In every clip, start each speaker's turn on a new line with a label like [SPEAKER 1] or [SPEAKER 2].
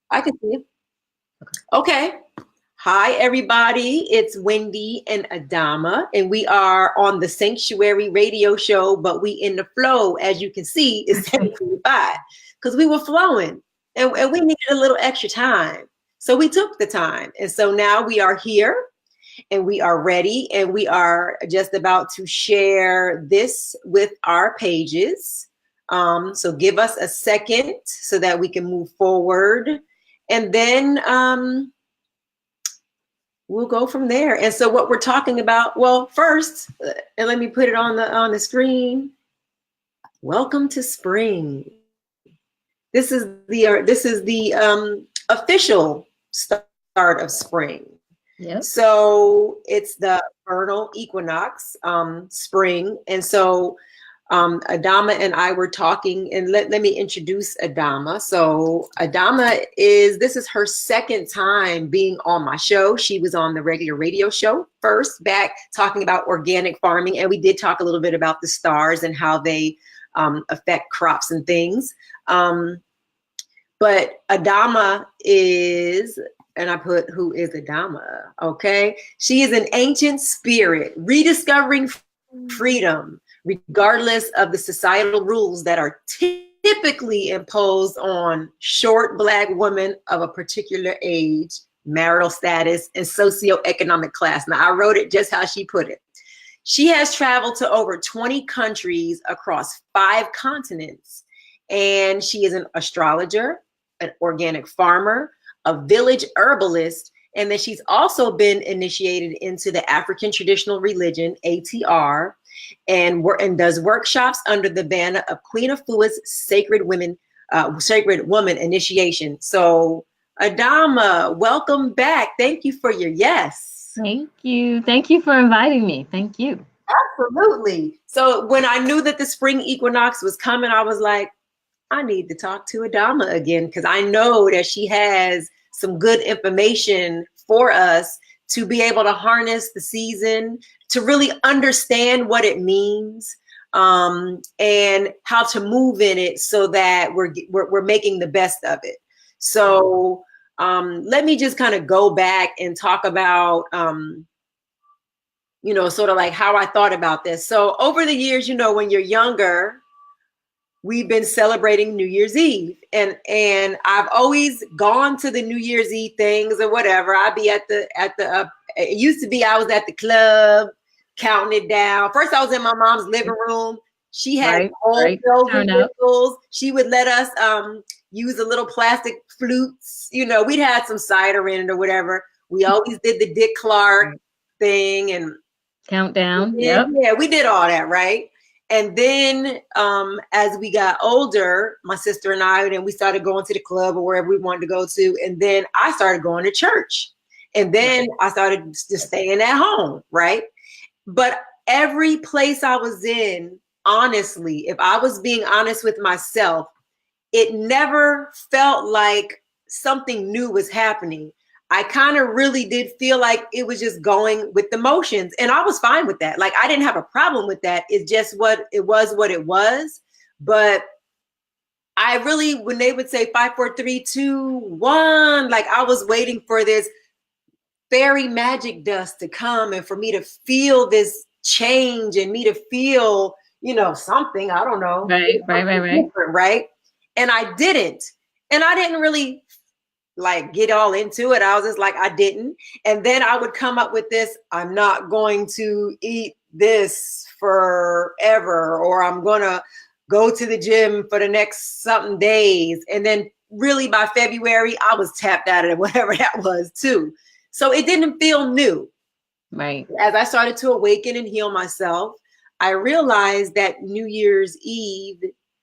[SPEAKER 1] I can see you. Okay. Hi, everybody. It's Wendy and Adamaah, and we are on the Sanctuary Radio Show, but we in the flow, as you can see, is 7:45 because we were flowing and we needed a little extra time. So we took the time. And so now we are here and we are ready and we are just about to share this with our pages. So give us a second so that we can move forward. And then we'll go from there. And so what we're talking about, well, first, and let me put it on the screen. Welcome to spring. This is the official start of spring.
[SPEAKER 2] Yep.
[SPEAKER 1] So it's the vernal equinox, spring. And so Adamaah and I were talking, and let me introduce Adamaah. So Adamaah this is her second time being on my show. She was on the regular radio show first, back talking about organic farming. And we did talk a little bit about the stars and how they affect crops and things. But Adamaah is, and I put, who is Adamaah? Okay. She is an ancient spirit, rediscovering freedom, regardless of the societal rules that are typically imposed on short Black women of a particular age, marital status, and socioeconomic class. Now, I wrote it just how she put it. She has traveled to over 20 countries across 5 continents, and she is an astrologer, an organic farmer, a village herbalist, and then she's also been initiated into the African traditional religion, ATR, and does workshops under the banner of Queen Afua's Sacred Woman Initiation. So Adamaah, welcome back. Thank you for your yes.
[SPEAKER 2] Thank you. Thank you for inviting me. Thank you.
[SPEAKER 1] Absolutely. So when I knew that the spring equinox was coming, I was like, I need to talk to Adamaah again, because I know that she has some good information for us to be able to harness the season, to really understand what it means, and how to move in it so that we're making the best of it. So let me just kind of go back and talk about, sort of like how I thought about this. So over the years, when you're younger, we've been celebrating New Year's Eve, and I've always gone to the New Year's Eve things or whatever. I'd be at the it used to be I was at the club counting it down. First, I was in my mom's living room. She had old bells and whistles. She would let us use a little plastic flutes. We'd had some cider in it or whatever. We always did the Dick Clark thing and
[SPEAKER 2] countdown.
[SPEAKER 1] Yeah, we did all that, right? And then as we got older, my sister and I, then we started going to the club or wherever we wanted to go to. And then I started going to church. And then I started just staying at home, right? But every place I was in, honestly, if I was being honest with myself, it never felt like something new was happening. I kind of really did feel like it was just going with the motions, and I was fine with that. Like, I didn't have a problem with that. It's just what it was. But I really, when they would say 5, 4, 3, 2, 1, like I was waiting for this fairy magic dust to come and for me to feel this change and me to feel, something, I don't know. Right. And I didn't. And I didn't really like get all into it. I was just like, I didn't. And then I would come up with this, I'm not going to eat this forever, or I'm going to go to the gym for the next something days. And then really by February, I was tapped out of whatever that was too. So it didn't feel new.
[SPEAKER 2] Right.
[SPEAKER 1] As I started to awaken and heal myself, I realized that New Year's Eve,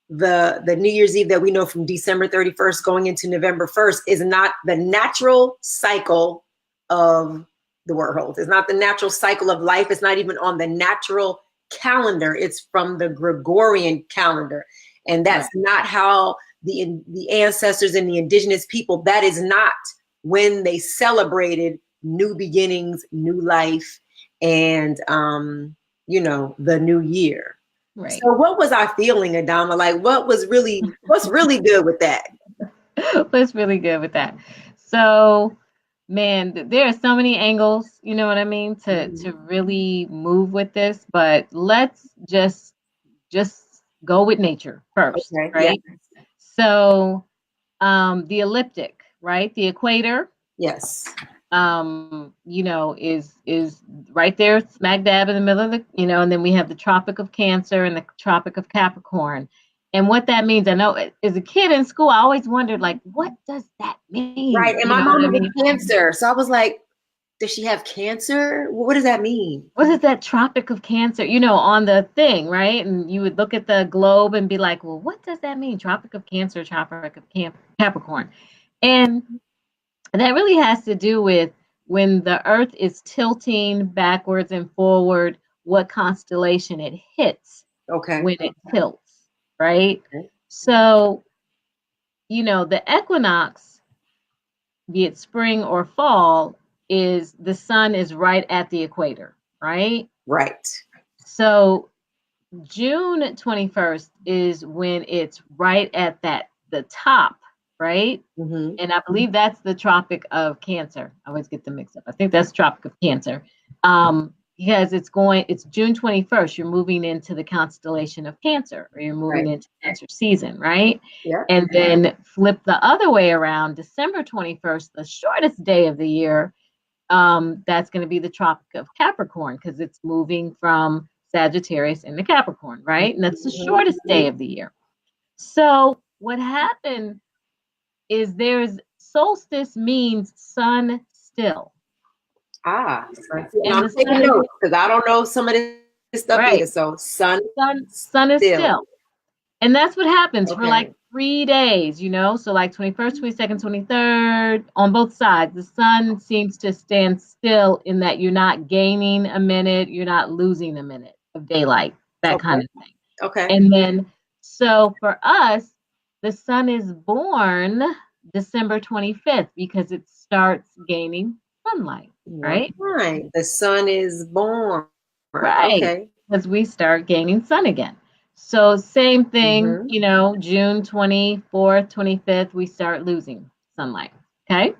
[SPEAKER 1] the New Year's Eve that we know from December 31st going into November 1st is not the natural cycle of the world. It's not the natural cycle of life. It's not even on the natural calendar. It's from the Gregorian calendar. And that's not how the ancestors and the indigenous people, that is not when they celebrated new beginnings, new life, and, the new year.
[SPEAKER 2] Right.
[SPEAKER 1] So what was I feeling, Adamaah? Like, what's really good with that?
[SPEAKER 2] was really good with that. So, man, there are so many angles, you know what I mean, to really move with this, but let's just go with nature first,
[SPEAKER 1] Okay. Yeah.
[SPEAKER 2] right? So, the ecliptic, right? The equator,
[SPEAKER 1] Yes.
[SPEAKER 2] is right there smack dab in the middle of the, and then we have the Tropic of Cancer and the Tropic of Capricorn. And what that means, I know as a kid in school, I always wondered, like, what does that mean?
[SPEAKER 1] Right. And
[SPEAKER 2] You
[SPEAKER 1] my
[SPEAKER 2] know what
[SPEAKER 1] mom
[SPEAKER 2] I
[SPEAKER 1] is
[SPEAKER 2] mean?
[SPEAKER 1] Cancer. So I was like, does she have cancer? What does that mean?
[SPEAKER 2] What is that Tropic of Cancer, on the thing, right? And you would look at the globe and be like, well, what does that mean? Tropic of Cancer, Tropic of Capricorn. And that really has to do with when the Earth is tilting backwards and forward, what constellation it hits
[SPEAKER 1] Okay.
[SPEAKER 2] when it tilts, right?
[SPEAKER 1] Okay.
[SPEAKER 2] So, the equinox, be it spring or fall, is the sun is right at the equator, right?
[SPEAKER 1] Right.
[SPEAKER 2] So June 21st is when it's right at the top, right?
[SPEAKER 1] Mm-hmm.
[SPEAKER 2] And I believe that's the Tropic of Cancer. I always get them mixed up. I think that's Tropic of Cancer. Because it's June 21st, you're moving into the constellation of Cancer, or you're moving
[SPEAKER 1] Right.
[SPEAKER 2] into Cancer season, right?
[SPEAKER 1] Yeah.
[SPEAKER 2] And then flip the other way around, December 21st, the shortest day of the year, that's going to be the Tropic of Capricorn, because it's moving from Sagittarius into Capricorn, right? And that's the shortest day of the year. So what happened is there's solstice means sun still.
[SPEAKER 1] Ah. And
[SPEAKER 2] And
[SPEAKER 1] I'm
[SPEAKER 2] the
[SPEAKER 1] taking
[SPEAKER 2] sun is
[SPEAKER 1] notes because I don't know some of this stuff
[SPEAKER 2] right.
[SPEAKER 1] either. So
[SPEAKER 2] Sun is
[SPEAKER 1] still.
[SPEAKER 2] still. And that's what happens for like
[SPEAKER 1] Okay.
[SPEAKER 2] 3 days, So like 21st, 22nd, 23rd, on both sides, the sun seems to stand still in that you're not gaining a minute, you're not losing a minute of daylight, that kind of thing.
[SPEAKER 1] Okay.
[SPEAKER 2] And then, so for us, the sun is born December 25th because it starts gaining sunlight, right?
[SPEAKER 1] Right. The sun is born.
[SPEAKER 2] Right.
[SPEAKER 1] Okay.
[SPEAKER 2] Because we start gaining sun again. So same thing,
[SPEAKER 1] Mm-hmm.
[SPEAKER 2] June 24th, 25th, we start losing sunlight. Okay.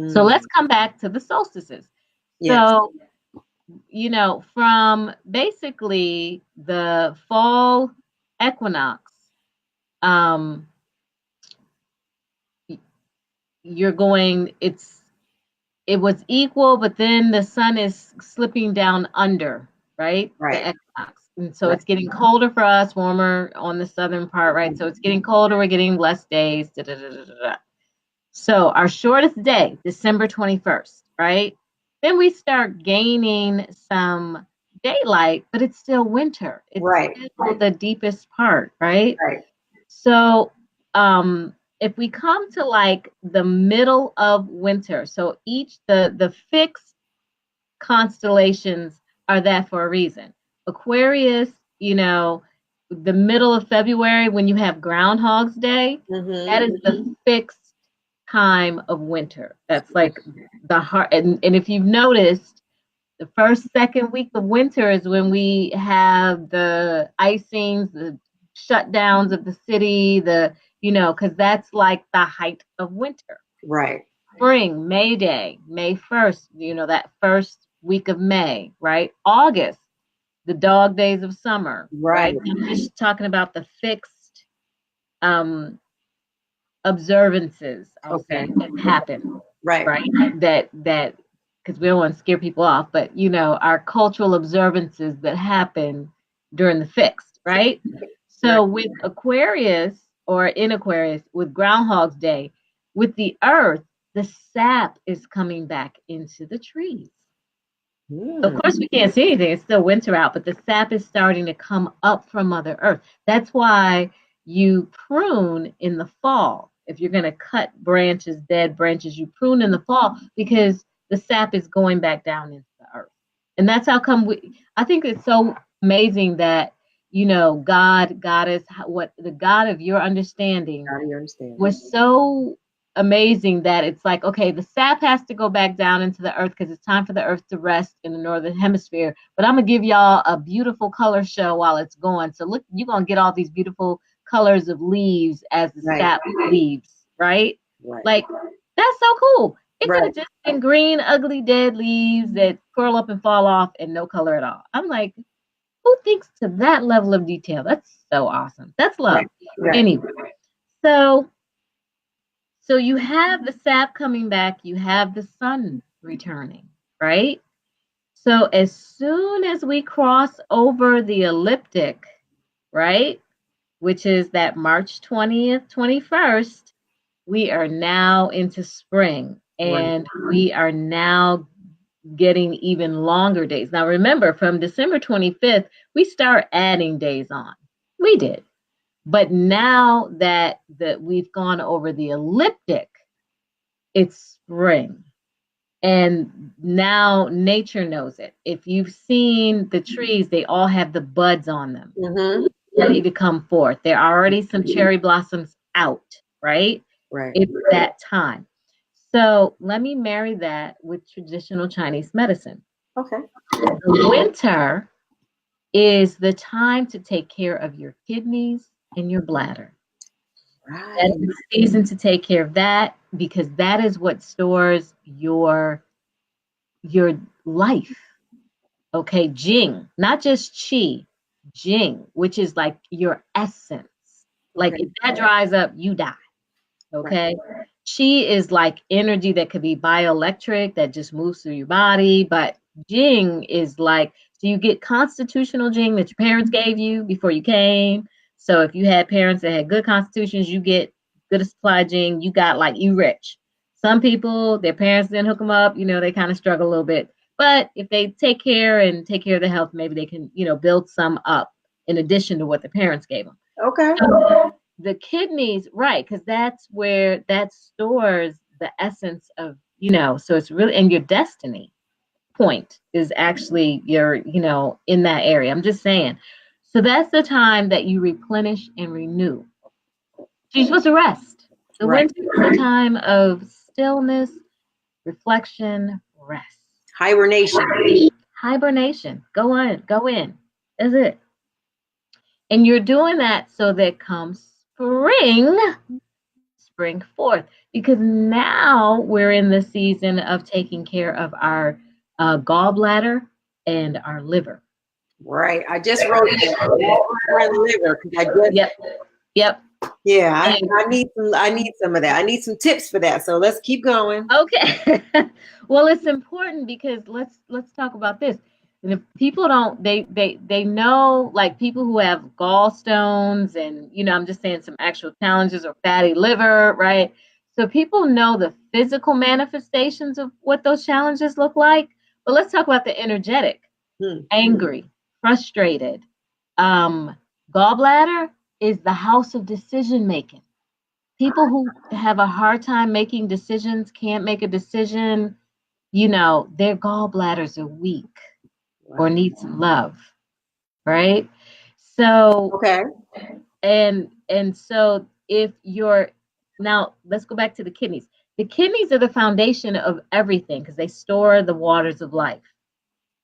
[SPEAKER 2] So let's
[SPEAKER 1] Mm.
[SPEAKER 2] come back to the solstices.
[SPEAKER 1] Yes.
[SPEAKER 2] So, from basically the fall equinox, um, you're going, it was equal, but then the sun is slipping down under, right? The
[SPEAKER 1] Right.
[SPEAKER 2] equinox. And so
[SPEAKER 1] Right.
[SPEAKER 2] it's getting colder for us, warmer on the southern part, right? So it's getting colder, we're getting less days. Da, da, da, da, da. So our shortest day, December 21st, right? Then we start gaining some daylight, but it's still winter. It's
[SPEAKER 1] Right.
[SPEAKER 2] still the deepest part, right?
[SPEAKER 1] Right.
[SPEAKER 2] So if we come to like the middle of winter, so the fixed constellations are that for a reason. Aquarius, the middle of February when you have Groundhog's Day, that is the fixed time of winter. That's like the heart. And if you've noticed, the first, second week of winter is when we have the icings, the shutdowns of the city, because that's like the height of winter.
[SPEAKER 1] Right.
[SPEAKER 2] Spring, May Day, May 1st, that first week of May, right? August, the dog days of summer, right? I'm just talking about the fixed observances, I'll say, that happen,
[SPEAKER 1] Right.
[SPEAKER 2] That because we don't want to scare people off, but our cultural observances that happen during the fixed, right? So with Aquarius, or in Aquarius, with Groundhog's Day, with the earth, the sap is coming back into the trees. Of course, we can't see anything. It's still winter out, but the sap is starting to come up from Mother Earth. That's why you prune in the fall. If you're going to cut branches, dead branches, you prune in the fall because the sap is going back down into the earth. And that's how come I think it's so amazing that, God is what the God of your understanding was so amazing that it's like, okay, the sap has to go back down into the earth because it's time for the earth to rest in the Northern Hemisphere. But I'm going to give y'all a beautiful color show while it's going. So look, you're going to get all these beautiful colors of leaves as the sap leaves, right?
[SPEAKER 1] Right.
[SPEAKER 2] Like, that's so cool. It could
[SPEAKER 1] Right.
[SPEAKER 2] have just been green, ugly, dead leaves that curl up and fall off and no color at all. I'm like, who thinks to that level of detail? That's so awesome. That's love.
[SPEAKER 1] Right.
[SPEAKER 2] Anyway, so you have the sap coming back, you have the sun returning, right? So as soon as we cross over the ecliptic, right, which is that March 20th, 21st, we are now into spring, and we are now getting even longer days. Now remember, from December 25th, we start adding days on. We did. But now that we've gone over the ecliptic, it's spring. And now nature knows it. If you've seen the trees, they all have the buds on them, ready to come forth. There are already some cherry blossoms out, right?
[SPEAKER 1] Right.
[SPEAKER 2] It's that time. So let me marry that with traditional Chinese medicine.
[SPEAKER 1] Okay.
[SPEAKER 2] The winter is the time to take care of your kidneys and your bladder.
[SPEAKER 1] Right.
[SPEAKER 2] That is the season to take care of that, because that is what stores your life. Okay, Jing, not just Qi, Jing, which is like your essence. Like if that dries up, you die. Okay. Right. Qi is like energy that could be bioelectric that just moves through your body, but Jing is like, so you get constitutional Jing that your parents gave you before you came. So if you had parents that had good constitutions, you get good supply Jing. You got like, you rich. Some people, their parents didn't hook them up, they kind of struggle a little bit. But if they take care of their health, maybe they can, build some up in addition to what the parents gave them.
[SPEAKER 1] Okay.
[SPEAKER 2] So the kidneys, right, because that's where that stores the essence of, so it's really, and your destiny point is actually your, in that area. I'm just saying. So that's the time that you replenish and renew. So you're supposed to rest. The winter is the time of stillness, reflection, rest. Hibernation. Go in. That's it. And you're doing that so that comes spring forth, because now we're in the season of taking care of our gallbladder and our liver.
[SPEAKER 1] Right. I just wrote gallbladder and liver because
[SPEAKER 2] Yep.
[SPEAKER 1] Yeah, I need some of that. I need some tips for that. So let's keep going.
[SPEAKER 2] Okay. Well, it's important because let's talk about this. And if people don't, they know, like people who have gallstones and, I'm just saying some actual challenges, or fatty liver, right? So people know the physical manifestations of what those challenges look like. But let's talk about the energetic, angry, frustrated. Gallbladder is the house of decision making. People who have a hard time making decisions, can't make a decision, their gallbladders are weak or need some love, right? So, and so if you're, now let's go back to the kidneys. The kidneys are the foundation of everything because they store the waters of life.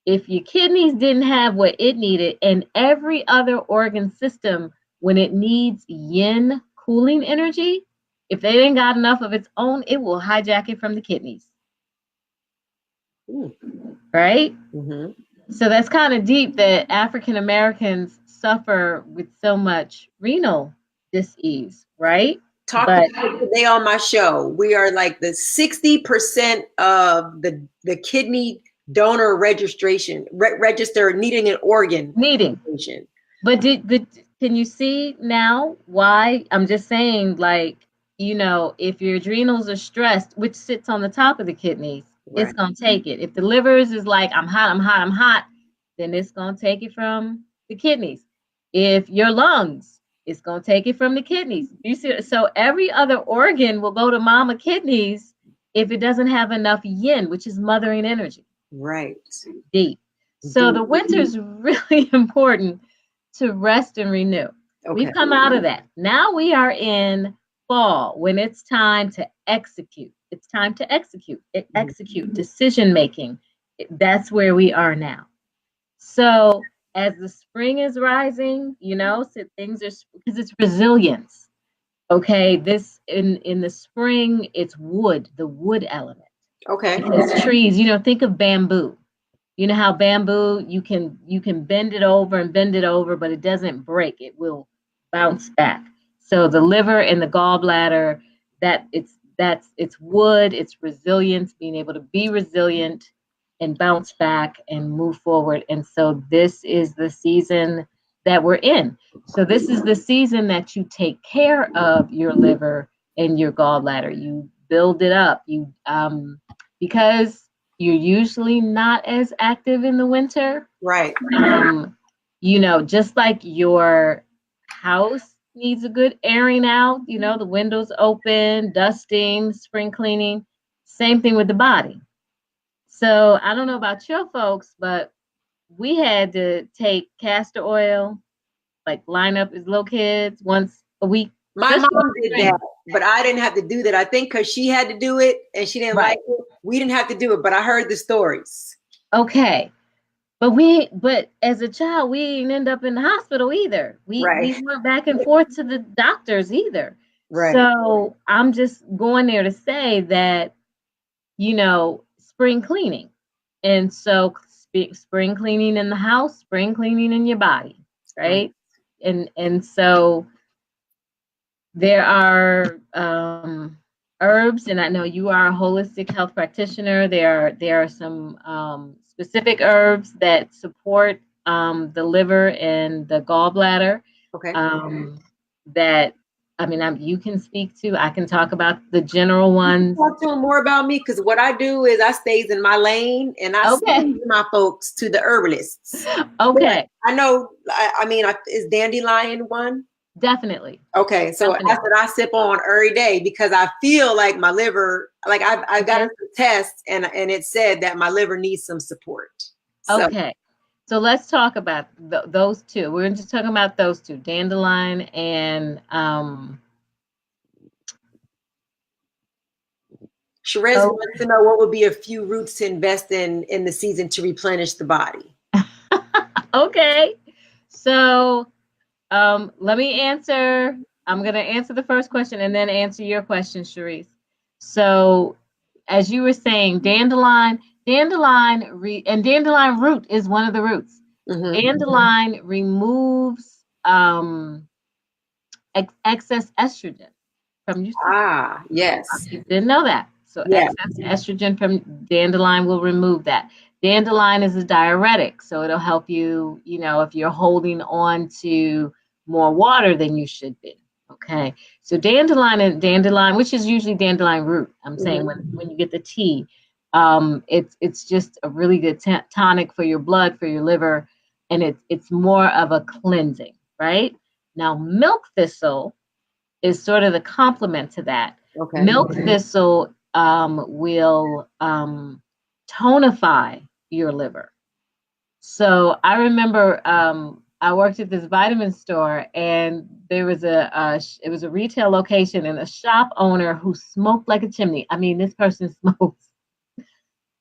[SPEAKER 2] If your kidneys didn't have what it needed, and every other organ system, when it needs yin cooling energy, if they didn't got enough of its own, it will hijack it from the kidneys. Right? So that's kind of deep that African Americans suffer with so much renal dis-ease, right?
[SPEAKER 1] Talk today on my show. We are like the 60% of the kidney donor registration register needing an organ.
[SPEAKER 2] But can you see now why? I'm just saying, like, if your adrenals are stressed, which sits on the top of the kidneys, it's going to take it. If the livers is like, I'm hot, then it's going to take it from the kidneys. If your lungs, it's going to take it from the kidneys. You see, so every other organ will go to mama kidneys if it doesn't have enough yin, which is mothering energy.
[SPEAKER 1] Right.
[SPEAKER 2] Deep. So the winter is really important to rest and renew. We've come out of that. Now we are in fall, when it's time to execute. It's time to execute. Decision making. That's where we are now. So as the spring is rising, so things are, because it's resilience. Okay, this in the spring, it's wood, the wood element.
[SPEAKER 1] Okay.
[SPEAKER 2] Because trees, think of bamboo. You know how bamboo, you can bend it over and bend it over, but it doesn't break. It will bounce back. So the liver and the gallbladder, it's wood, it's resilience, being able to be resilient and bounce back and move forward. And so this is the season that we're in. So this is the season that you take care of your liver and your gallbladder. You build it up. Because you're usually not as active in the winter.
[SPEAKER 1] Right.
[SPEAKER 2] Just like your house needs a good airing out, the windows open, dusting, spring cleaning, same thing with the body. So I don't know about your folks, but we had to take castor oil, like line up as little kids once a week.
[SPEAKER 1] My mom did that, but I didn't have to do that. I think because she had to do it and she didn't like it, we didn't have to do it, but I heard the stories.
[SPEAKER 2] Okay. But as a child, we didn't end up in the hospital either. We went back and forth to the doctors either. Right. So I'm just going there to say that, spring cleaning. And so spring cleaning in the house, spring cleaning in your body, right? And so there are herbs, and I know you are a holistic health practitioner. There are some specific herbs that support the liver and the gallbladder.
[SPEAKER 1] Okay.
[SPEAKER 2] You can speak to. I can talk about the general ones.
[SPEAKER 1] Talk to them more about me, because what I do is I stays in my lane and I send my folks to the herbalists.
[SPEAKER 2] Okay.
[SPEAKER 1] But I know. Is dandelion one?
[SPEAKER 2] Definitely.
[SPEAKER 1] Okay, so that's what I sip on every day, because I feel like my liver, like I've got a test and it said that my liver needs some support.
[SPEAKER 2] Okay, so let's talk about those two. We're just talking about those two, dandelion and
[SPEAKER 1] Sherez wants to know what would be a few roots to invest in the season to replenish the body.
[SPEAKER 2] Okay, so let me answer. I'm going to answer the first question and then answer your question, Sherez. So, as you were saying, dandelion root is one of the roots. Mm-hmm. Dandelion removes excess estrogen from your system.
[SPEAKER 1] Yes.
[SPEAKER 2] You didn't know that. So excess estrogen from dandelion will remove that. Dandelion is a diuretic, so it'll help you, if you're holding on to more water than you should be. Okay. So dandelion, which is usually dandelion root. I'm saying when you get the tea, it's just a really good tonic for your blood, for your liver, and it's more of a cleansing, right? Now, milk thistle is sort of the complement to that. Okay. Milk thistle will tonify your liver. So I remember I worked at this vitamin store, and there was it was a retail location, and a shop owner who smoked like a chimney. I mean, this person smokes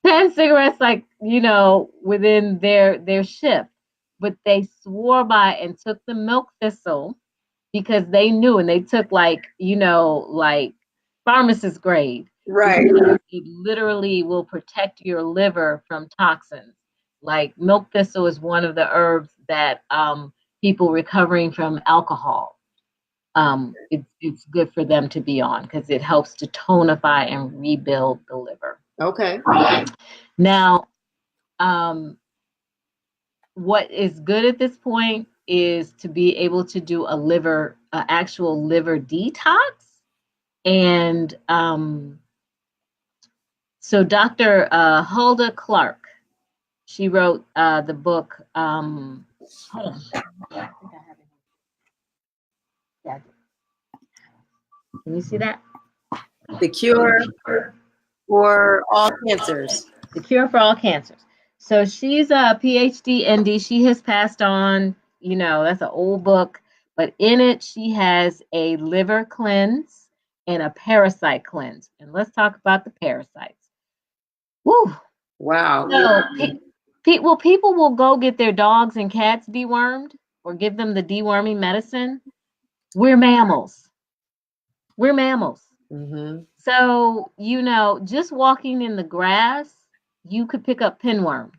[SPEAKER 2] 10 cigarettes, within their shift, but they swore by and took the milk thistle because they knew, and they took like pharmacist grade. Right. It literally will protect your liver from toxins. Like milk thistle is one of the herbs that people recovering from alcohol, it's good for them to be on, because it helps to tonify and rebuild the liver.
[SPEAKER 1] Okay.
[SPEAKER 2] Now, what is good at this point is to be able to do actual liver detox. And so Dr. Hulda Clark, she wrote the book. Hold on. I think I have it. Yeah. Can you see that?
[SPEAKER 1] The Cure for All Cancers.
[SPEAKER 2] The Cure for All Cancers. So she's a PhD ND. She has passed on, that's an old book, but in it she has a liver cleanse and a parasite cleanse. And let's talk about the parasites. Woo!
[SPEAKER 1] Wow.
[SPEAKER 2] So people will go get their dogs and cats dewormed or give them the deworming medicine. We're mammals. We're mammals.
[SPEAKER 1] Mm-hmm.
[SPEAKER 2] So, you know, just walking in the grass, you could pick up pinworms.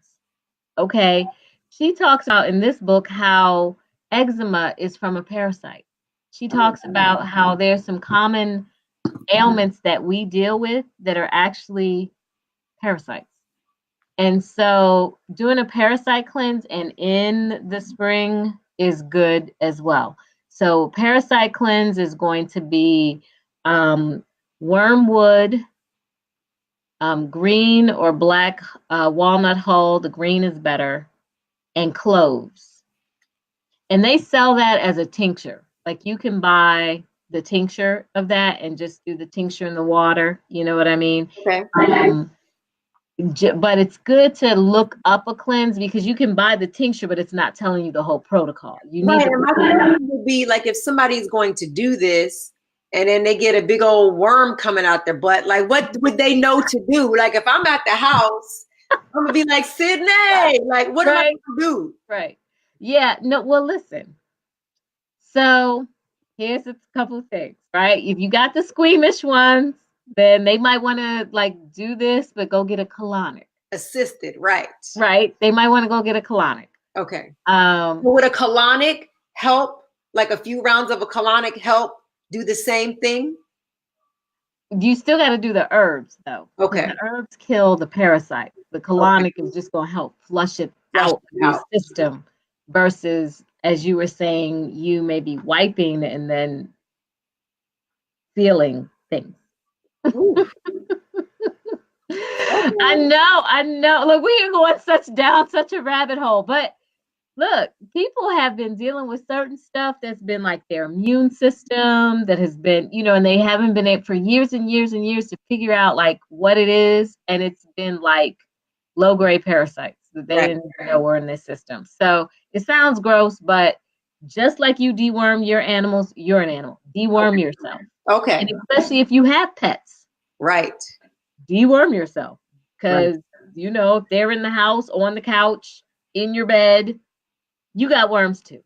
[SPEAKER 2] Okay. She talks about in this book how eczema is from a parasite. She talks about how there's some common ailments that we deal with that are actually parasites. And so doing a parasite cleanse and in the spring is good as well. So parasite cleanse is going to be wormwood, green or black walnut hull. The green is better, and cloves. And they sell that as a tincture. Like you can buy the tincture of that and just do the tincture in the water. You know what I mean?
[SPEAKER 1] Okay.
[SPEAKER 2] But it's good to look up a cleanse because you can buy the tincture, but it's not telling you the whole protocol. You need
[SPEAKER 1] Right.
[SPEAKER 2] to.
[SPEAKER 1] And my question would be like, if somebody's going to do this and then they get a big old worm coming out their butt, like what would they know to do? Like if I'm at the house, I'm gonna be like, Sydney, like what am I gonna do?
[SPEAKER 2] Right. Yeah. No, well, listen. So here's a couple of things, right? If you got the squeamish ones, then they might want to like do this, but go get a colonic.
[SPEAKER 1] Assisted, right.
[SPEAKER 2] Right. They might want to go get a colonic.
[SPEAKER 1] Okay.
[SPEAKER 2] Um,
[SPEAKER 1] Would a colonic help, like a few rounds of a colonic help do the same thing?
[SPEAKER 2] You still got to do the herbs though.
[SPEAKER 1] Okay.
[SPEAKER 2] The herbs kill the parasite. The colonic is just going to help flush it out of your system versus, as you were saying, you may be wiping and then feeling things. I know. Look, we are going down such a rabbit hole, but look, people have been dealing with certain stuff that's been like their immune system that has been, you know, and they haven't been able for years and years and years to figure out like what it is. And it's been like low-grade parasites that they didn't even know were in their system. So it sounds gross, but just like you deworm your animals, you're an animal. Deworm yourself.
[SPEAKER 1] Okay.
[SPEAKER 2] And especially if you have pets.
[SPEAKER 1] Right.
[SPEAKER 2] Deworm yourself. Because, you know, if they're in the house, on the couch, in your bed, you got worms too.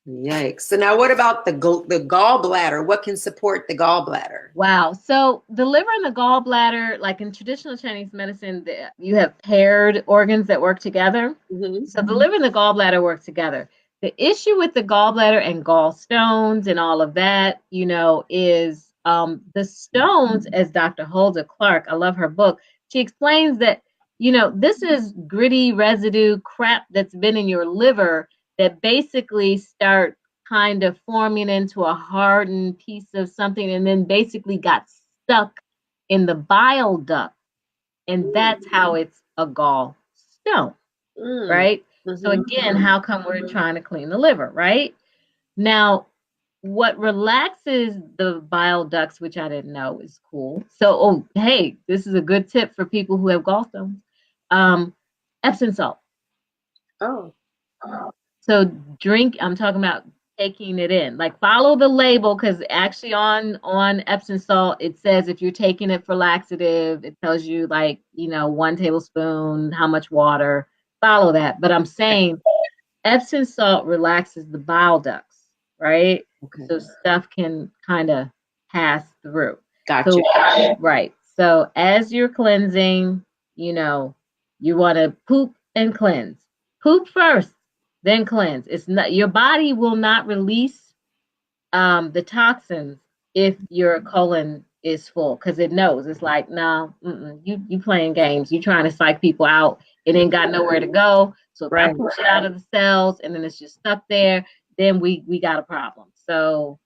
[SPEAKER 1] Yikes. So now what about the gallbladder? What can support the gallbladder?
[SPEAKER 2] Wow. So the liver and the gallbladder, like in traditional Chinese medicine, you have paired organs that work together. Mm-hmm. So the liver and the gallbladder work together. The issue with the gallbladder and gallstones and all of that, you know, is the stones, as Dr. Hulda Clark, I love her book, she explains that, you know, this is gritty residue crap that's been in your liver that basically start kind of forming into a hardened piece of something and then basically got stuck in the bile duct. And that's how it's a gallstone, right? Mm-hmm. So again, how come we're trying to clean the liver, right? Now, what relaxes the bile ducts, which I didn't know is cool. So, hey, this is a good tip for people who have gallstones. Epsom salt.
[SPEAKER 1] Oh.
[SPEAKER 2] So I'm talking about taking it in. Like follow the label, because actually on Epsom salt, it says if you're taking it for laxative, it tells you like, you know, 1 tablespoon, how much water, follow that. But I'm saying Epsom salt relaxes the bile ducts, right? Okay. So stuff can kind of pass through.
[SPEAKER 1] Gotcha.
[SPEAKER 2] So, right. So as you're cleansing, you know, you want to poop and cleanse. Poop first, then cleanse. It's not, your body will not release the toxins if your colon is full, because it knows. It's like, no, you playing games. You trying to psych people out. It ain't got nowhere to go. So if I push it out of the cells and then it's just stuck there, then we got a problem. So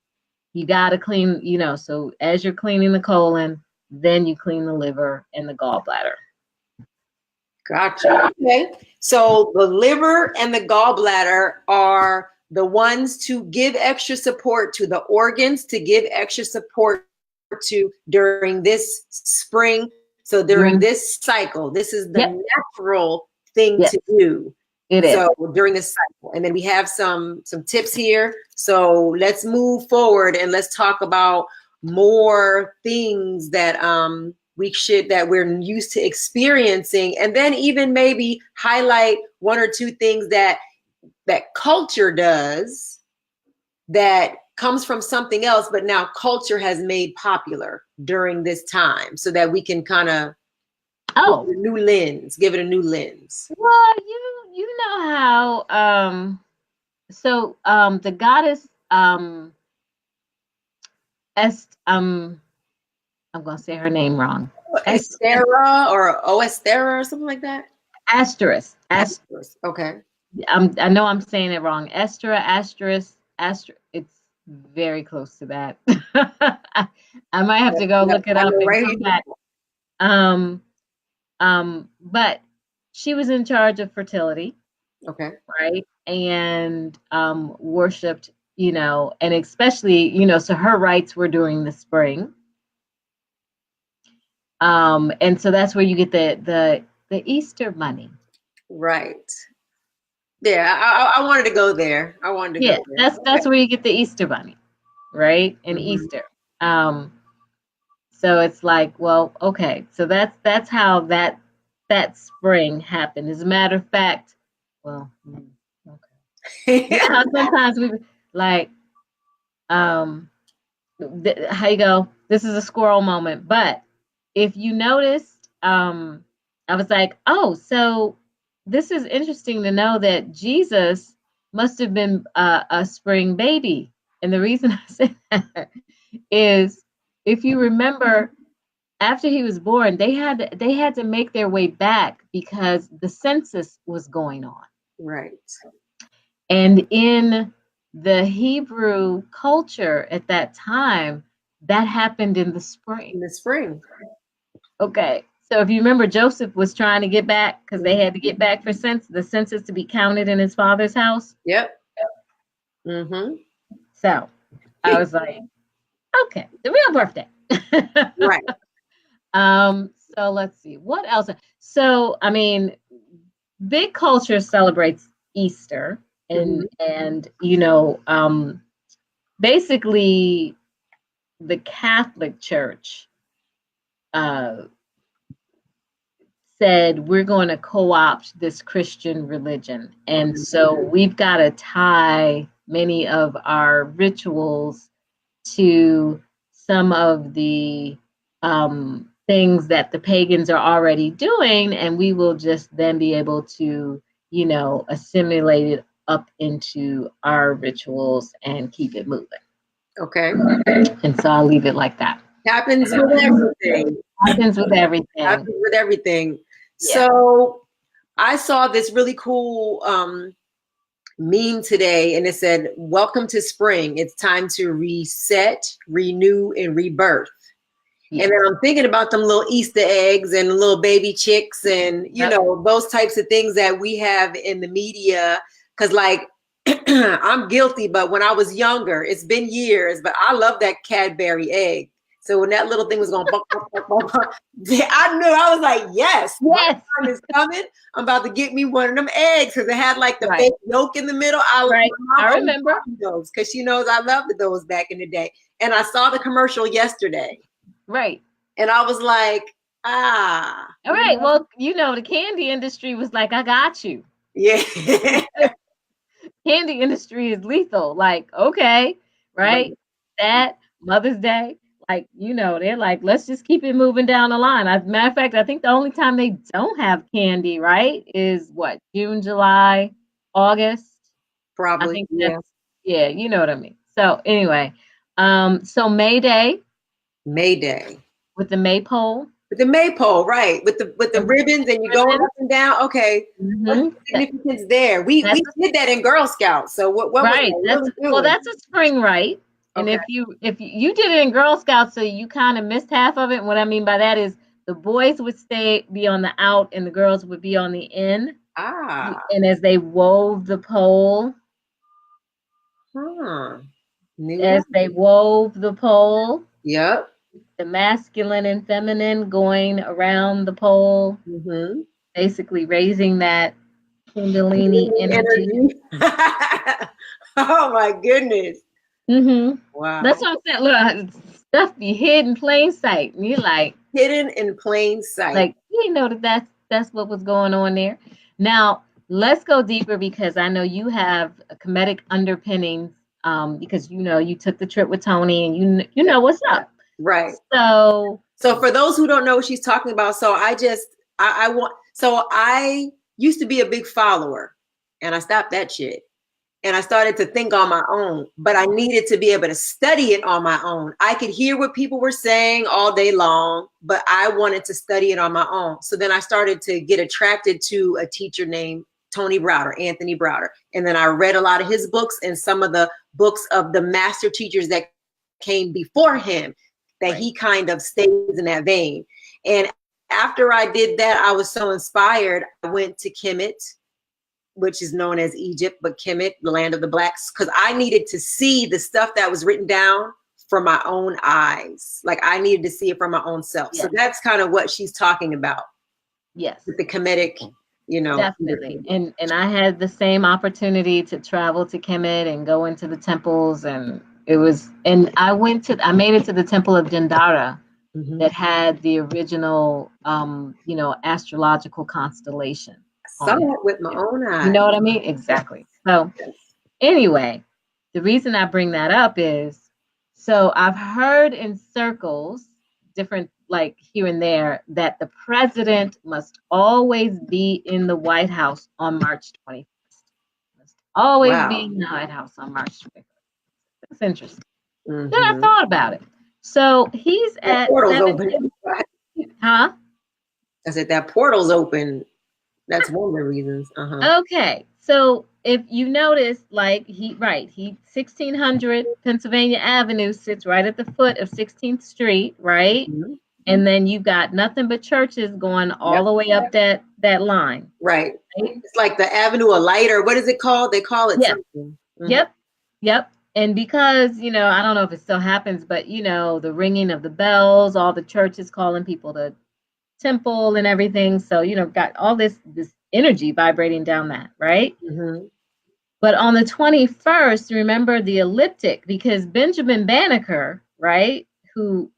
[SPEAKER 2] you got to clean, you know, so as you're cleaning the colon, then you clean the liver and the gallbladder.
[SPEAKER 1] Gotcha. Okay. So the liver and the gallbladder are the ones to give extra support to the organs, to give extra support to during this spring. So during this cycle, this is the natural thing to do. It is. So during this cycle. And then we have some tips here. So let's move forward and let's talk about more things that that we're used to experiencing, and then even maybe highlight 1 or 2 things that culture does that comes from something else, but now culture has made popular during this time so that we can kind of give it a new lens.
[SPEAKER 2] Well, you know how the goddess I'm gonna say her name wrong.
[SPEAKER 1] Estera or Oestera or something like that.
[SPEAKER 2] Asterisk.
[SPEAKER 1] Okay.
[SPEAKER 2] I know I'm saying it wrong. Asterisk. It's very close to that. I might have to go look it up and come back. But she was in charge of fertility.
[SPEAKER 1] Okay.
[SPEAKER 2] Right. And worshipped, and especially, so her rites were during the spring. And so that's where you get the Easter money.
[SPEAKER 1] Right. Yeah, I wanted to go there. I wanted to go there.
[SPEAKER 2] That's where you get the Easter bunny, right? And Easter. So it's like, well, okay. So that's how that spring happened. As a matter of fact, well, okay. You know how sometimes we like how you go, this is a squirrel moment. But if you noticed, I was like, oh, so this is interesting to know that Jesus must have been a spring baby. And the reason I say that is, if you remember, after he was born, they had to make their way back because the census was going on.
[SPEAKER 1] Right.
[SPEAKER 2] And in the Hebrew culture at that time, that happened in the spring.
[SPEAKER 1] In the spring.
[SPEAKER 2] Okay. So if you remember, Joseph was trying to get back because they had to get back for the census to be counted in his father's house.
[SPEAKER 1] Yep. Mm-hmm.
[SPEAKER 2] So I was like, okay, the real birthday.
[SPEAKER 1] Right.
[SPEAKER 2] So let's see. What else? So, I mean, big culture celebrates Easter and basically the Catholic Church said we're going to co-opt this Christian religion. And so we've got to tie many of our rituals to some of the things that the pagans are already doing, and we will just then be able to, assimilate it up into our rituals and keep it moving.
[SPEAKER 1] Okay.
[SPEAKER 2] And so I'll leave it like that.
[SPEAKER 1] Happens with everything.
[SPEAKER 2] Happens with everything.
[SPEAKER 1] Happens with everything.
[SPEAKER 2] Yeah.
[SPEAKER 1] So I saw this really cool meme today, and it said, "Welcome to spring. It's time to reset, renew, and rebirth." Yeah. And then I'm thinking about them little Easter eggs and little baby chicks and, those types of things that we have in the media. Because, like, I'm guilty, but when I was younger, it's been years, but I love that Cadbury egg. So when that little thing was going, I knew, I was like, yes, my time is coming. I'm about to get me one of them eggs because it had like the fake yolk in the middle.
[SPEAKER 2] I remember
[SPEAKER 1] those because she knows I loved those back in the day. And I saw the commercial yesterday.
[SPEAKER 2] Right.
[SPEAKER 1] And I was like,
[SPEAKER 2] All right. Well, the candy industry was like, I got you.
[SPEAKER 1] Yeah.
[SPEAKER 2] Candy industry is lethal. Like, okay, right? That Mother's Day. Like, they're like, let's just keep it moving down the line. As a matter of fact, I think the only time they don't have candy, right, is what, June, July, August?
[SPEAKER 1] Probably.
[SPEAKER 2] I think yeah, you know what I mean. So anyway, so May Day. With the maypole.
[SPEAKER 1] With the maypole, right? With the ribbons and you go up and down. Okay, what's the significance there? We did that in Girl Scouts. So what
[SPEAKER 2] right?
[SPEAKER 1] Was
[SPEAKER 2] well, that's a spring rite. And if you did it in Girl Scouts, so you kind of missed half of it. And what I mean by that is the boys would be on the out and the girls would be on the in. And as they wove the pole. They wove the pole.
[SPEAKER 1] Yep.
[SPEAKER 2] The masculine and feminine going around the pole.
[SPEAKER 1] Mm-hmm.
[SPEAKER 2] Basically raising that Kundalini energy.
[SPEAKER 1] Oh my goodness.
[SPEAKER 2] Mm-hmm.
[SPEAKER 1] Wow.
[SPEAKER 2] That's what I'm saying. Look, stuff be hidden in plain sight. And you're like
[SPEAKER 1] hidden in plain sight.
[SPEAKER 2] Like you didn't know that's what was going on there. Now let's go deeper because I know you have comedic underpinnings because you took the trip with Tony, and you know what's up.
[SPEAKER 1] Right.
[SPEAKER 2] So
[SPEAKER 1] for those who don't know what she's talking about, so I used to be a big follower, and I stopped that shit. And I started to think on my own, but I needed to be able to study it on my own. I could hear what people were saying all day long, but I wanted to study it on my own. So then I started to get attracted to a teacher named Anthony Browder. And then I read a lot of his books and some of the books of the master teachers that came before him, that he kind of stays in that vein. And after I did that, I was so inspired. I went to Kemet, which is known as Egypt, but Kemet, the land of the blacks, because I needed to see the stuff that was written down from my own eyes. Like I needed to see it from my own self. Yes. So that's kind of what she's talking about. Yes. With the Kemetic,
[SPEAKER 2] Definitely. And I had the same opportunity to travel to Kemet and go into the temples, and I made it to the temple of Dendara, that had the original, astrological constellation.
[SPEAKER 1] Saw it with my own eyes.
[SPEAKER 2] You know what I mean? Exactly. So anyway, the reason I bring that up is, so I've heard in circles, different, like here and there, that the president must always be in the White House on March 21st. Must always be in the White House on March 21st. That's interesting. Then I thought about it. So he's at
[SPEAKER 1] portal's open.
[SPEAKER 2] Huh?
[SPEAKER 1] I said that portal's open. That's one of the reasons.
[SPEAKER 2] Okay, so if you notice, like he 1600 Pennsylvania Avenue sits right at the foot of 16th Street, right? And then you've got nothing but churches going all the way up that line.
[SPEAKER 1] Right. It's like the Avenue of Light, or what is it called? They call it something.
[SPEAKER 2] Yep. And because, I don't know if it still happens, but the ringing of the bells, all the churches calling people to temple and everything, so got all this energy vibrating down that, right? But on the 21st, remember the ecliptic, because Benjamin Banneker, right, who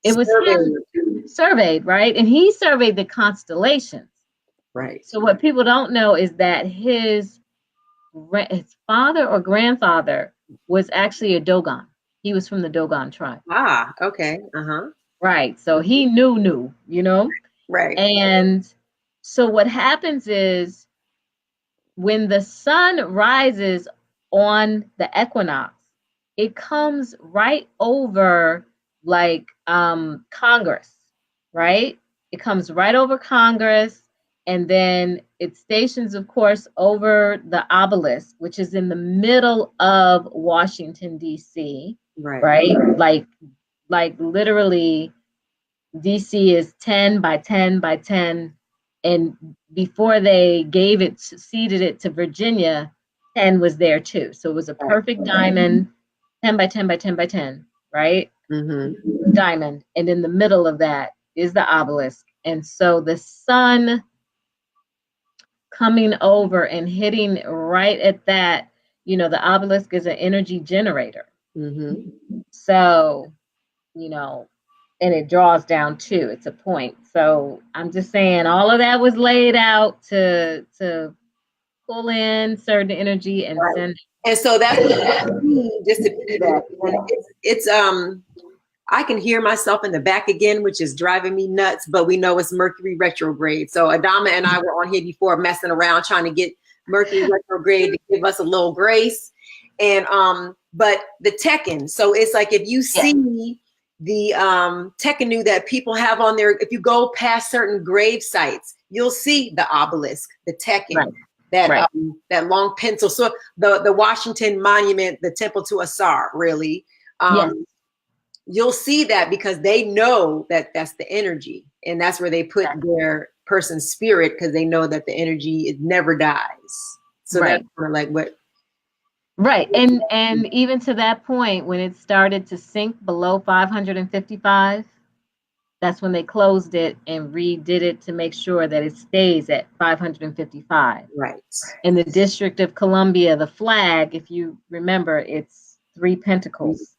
[SPEAKER 2] it was him surveyed, right, and he surveyed the constellations,
[SPEAKER 1] right?
[SPEAKER 2] So what people don't know is that his father or grandfather was actually a Dogon. He was from the Dogon tribe.
[SPEAKER 1] Okay.
[SPEAKER 2] Right. So he knew,
[SPEAKER 1] Right.
[SPEAKER 2] And so what happens is when the sun rises on the equinox, it comes right over like Congress, right? It comes right over Congress, and then it stations, of course, over the obelisk, which is in the middle of Washington, D.C., right? Like literally, DC is 10 by 10 by 10. And before they seeded it to Virginia, 10 was there too. So it was a perfect diamond, 10 by 10 by 10 by 10, right? Diamond. And in the middle of that is the obelisk. And so the sun coming over and hitting right at that, the obelisk is an energy generator. So, and it draws down too. It's a point. So I'm just saying all of that was laid out to pull in certain energy and send.
[SPEAKER 1] And so that's just to piggyback. It's I can hear myself in the back again, which is driving me nuts, but we know it's Mercury retrograde. So Adamaah and I were on here before messing around trying to get Mercury retrograde to give us a little grace. And but the Tekken, so it's like if you see the Tekkenu that people have on there, if you go past certain grave sites, you'll see the obelisk, the Tekken, that long pencil. So the Washington Monument, the Temple to Asar, really. You'll see that because they know that that's the energy, and that's where they put their person's spirit, because they know that the energy, it never dies. So that's kind of like what.
[SPEAKER 2] Right. And even to that point, when it started to sink below 555, that's when they closed it and redid it to make sure that it stays at 555.
[SPEAKER 1] Right.
[SPEAKER 2] In the District of Columbia, the flag, if you remember, it's 3 pentacles.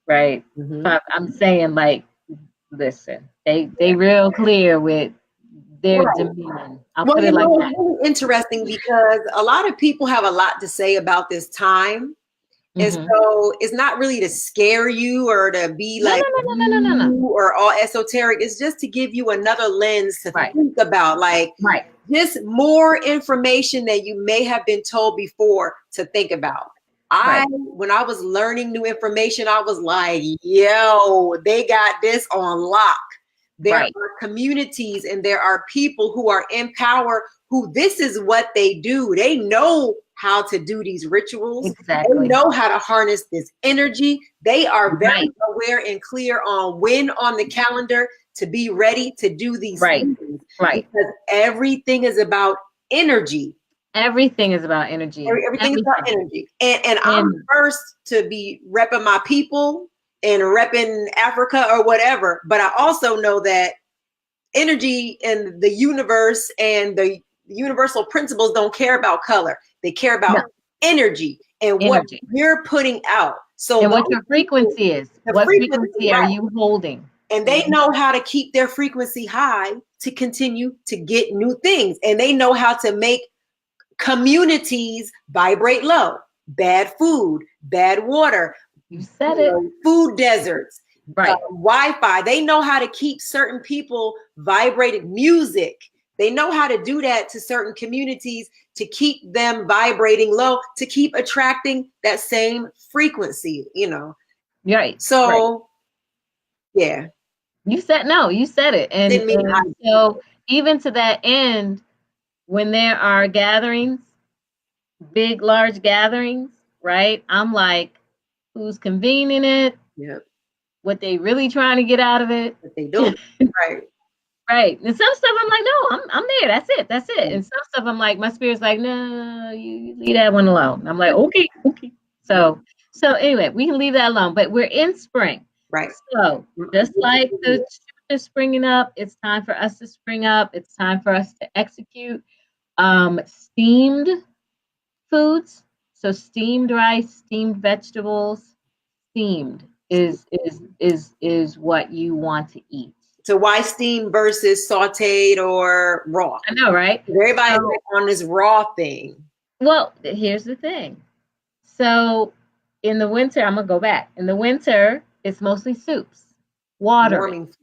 [SPEAKER 2] Right. I'm saying, like, listen, they real clear with their dominion. I'll put it like that.
[SPEAKER 1] It's really interesting because a lot of people have a lot to say about this time. And so it's not really to scare you or to be like or all esoteric. It's just to give you another lens to think about, like just more information that you may have been told before to think about. When I was learning new information, I was like, yo, they got this on lock. There are communities and there are people who are in power who this is what they do. They know how to do these rituals. Exactly. They know how to harness this energy. They are very aware and clear on when on the calendar to be ready to do these things. Because everything is about energy.
[SPEAKER 2] Everything is about energy.
[SPEAKER 1] Everything is about energy. And I'm first to be repping my people and repping Africa or whatever. But I also know that energy and the universe and the universal principles don't care about color. They care about energy and what you're putting out. So
[SPEAKER 2] and what your frequency is. What frequency are you holding?
[SPEAKER 1] And they know how to keep their frequency high to continue to get new things. And they know how to make communities vibrate low. Bad food, bad water.
[SPEAKER 2] You said it.
[SPEAKER 1] Food deserts. Wi-Fi. They know how to keep certain people vibrating. Music. They know how to do that to certain communities to keep them vibrating low, to keep attracting that same frequency, So, yeah.
[SPEAKER 2] You said it. And so even to that end, when there are gatherings, big, large gatherings, right? I'm like, who's convening it?
[SPEAKER 1] Yep.
[SPEAKER 2] What they really trying to get out of it?
[SPEAKER 1] What they do.
[SPEAKER 2] Right. And some stuff I'm like, no, I'm there. That's it. And some stuff I'm like, my spirit's like, no, you leave that one alone. I'm like, okay. So anyway, we can leave that alone. But we're in spring.
[SPEAKER 1] Right.
[SPEAKER 2] So just like the shoot is springing up, it's time for us to spring up. It's time for us to execute steamed foods. So steamed rice, steamed vegetables, steamed is what you want to eat.
[SPEAKER 1] So why steam versus sauteed or raw?
[SPEAKER 2] I know, right?
[SPEAKER 1] Everybody's on this raw thing.
[SPEAKER 2] Well, here's the thing. So in the winter, I'm going to go back. In the winter, it's mostly soups. Watering.